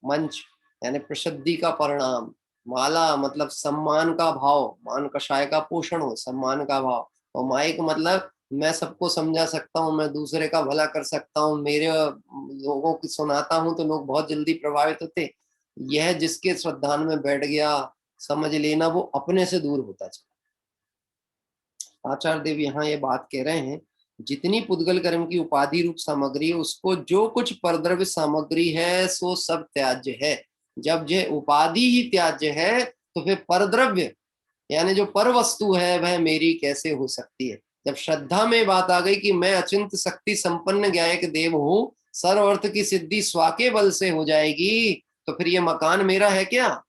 मंच यानी प्रसिद्धि का परिणाम, माला मतलब सम्मान का भाव, मान कषाय का पोषण हो, सम्मान का भाव, और माइक मतलब मैं सबको समझा सकता हूँ, मैं दूसरे का भला कर सकता हूँ, मेरे लोगों की सुनाता हूँ तो लोग बहुत जल्दी प्रभावित होते। यह जिसके श्रद्धान में बैठ गया, समझ लेना वो अपने से दूर होता चला। आचार्य देव यहाँ ये बात कह रहे हैं, जितनी पुद्गल कर्म की उपाधि रूप सामग्री है, उसको जो कुछ परद्रव्य सामग्री है सो सब त्याज्य है। जब ये उपाधि ही त्याज्य है तो फिर परद्रव्य यानी जो पर वस्तु है वह मेरी कैसे हो सकती है? जब श्रद्धा में बात आ गई कि मैं अचिंत शक्ति संपन्न ज्ञायक देव हूं, सर्व अर्थ की सिद्धि स्वाके बल से हो जाएगी, तो फिर ये मकान मेरा है क्या?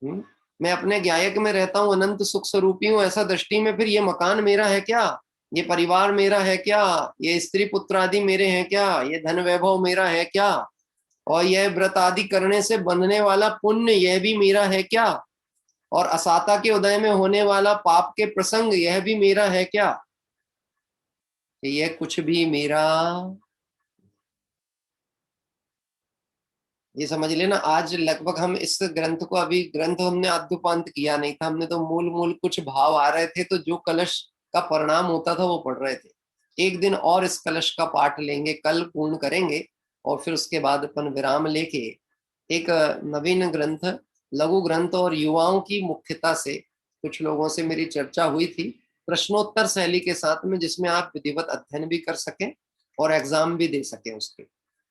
मैं अपने ज्ञायक में रहता हूँ, अनंत सुख स्वरूपी हूँ, ऐसा दृष्टि में फिर ये मकान मेरा है क्या? ये परिवार मेरा है क्या? ये स्त्री पुत्र आदि मेरे हैं क्या? ये धन वैभव मेरा है क्या? और यह व्रत आदि करने से बनने वाला पुण्य यह भी मेरा है क्या? और असाता के उदय में होने वाला पाप के प्रसंग यह भी मेरा है क्या? यह कुछ भी मेरा, ये समझ लेना। आज लगभग हम इस ग्रंथ को, अभी ग्रंथ हमने आद्योपांत किया नहीं था, हमने तो मूल मूल कुछ भाव आ रहे थे तो जो कलश का परिणाम होता था वो पढ़ रहे थे। एक दिन और इस कलश का पाठ लेंगे, कल पूर्ण करेंगे, और फिर उसके बाद अपन विराम लेके एक नवीन ग्रंथ, लघु ग्रंथ, और युवाओं की मुख्यता से कुछ लोगों से मेरी चर्चा हुई थी, प्रश्नोत्तर शैली के साथ में, जिसमें आप विधिवत अध्ययन भी कर सकें और एग्जाम भी दे सकें, उसके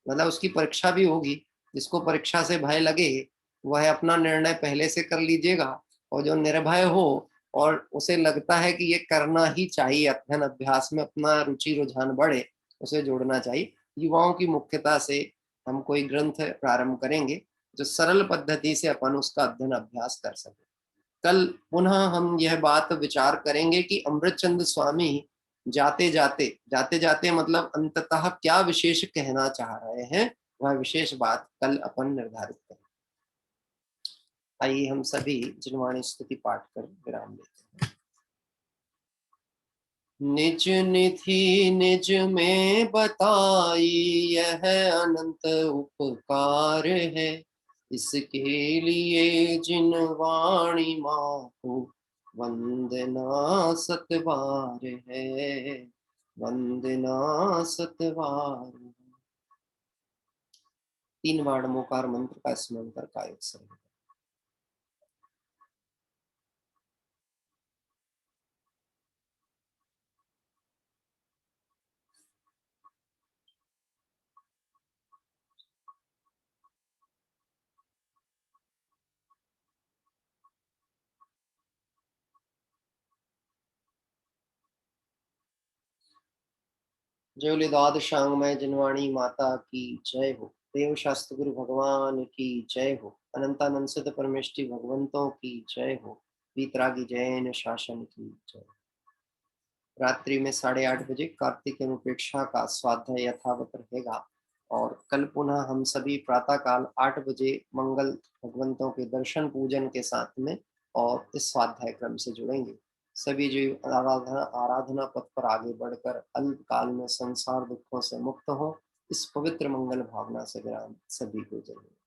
मतलब उसकी परीक्षा भी होगी। जिसको परीक्षा से भय लगे वह अपना निर्णय पहले से कर लीजिएगा, और जो निर्भय हो और उसे लगता है कि ये करना ही चाहिए, अध्ययन अभ्यास में अपना रुचि रुझान बढ़े, उसे जोड़ना चाहिए। युवाओं की मुख्यता से हम कोई ग्रंथ प्रारंभ करेंगे जो सरल पद्धति से अपन उसका अध्ययन अभ्यास कर सके। कल पुनः हम यह बात विचार करेंगे कि अमृतचंद स्वामी जाते जाते, जाते जाते मतलब अंततः क्या विशेष कहना चाह रहे हैं, वह विशेष बात कल अपन निर्धारित करें। आइए हम सभी जिनवाणी स्तुति पाठ कर विराम लेते हैं। निज निधि निज में बताई यह अनंत उपकार है, इसके लिए जिनवाणी माँ को वंदना सतबार है, वंदना सतबार। 3 बार नमोकार मंत्र का स्मरण कर काय उत्सर्ग। जय द्वाद शांगमय जिनवाणी माता की जय हो, देव शास्त्र गुरु भगवान की जय हो, अनंतानंद सिद्ध परमेष्टि भगवंतों की जय हो, वीतरागी जैन शासन की जय। रात्रि में 8:30 बजे कार्तिक अनुपेक्षा का स्वाध्याय यथावत रहेगा, और कल पुनः हम सभी प्रातः काल 8 बजे मंगल भगवंतों के दर्शन पूजन के साथ में और इस स्वाध्याय क्रम से जुड़ेंगे। सभी जीव आराधना आराधना पथ पर आगे बढ़कर अल्प काल में संसार दुखों से मुक्त हो, इस पवित्र मंगल भावना से विराम सभी को जरूर।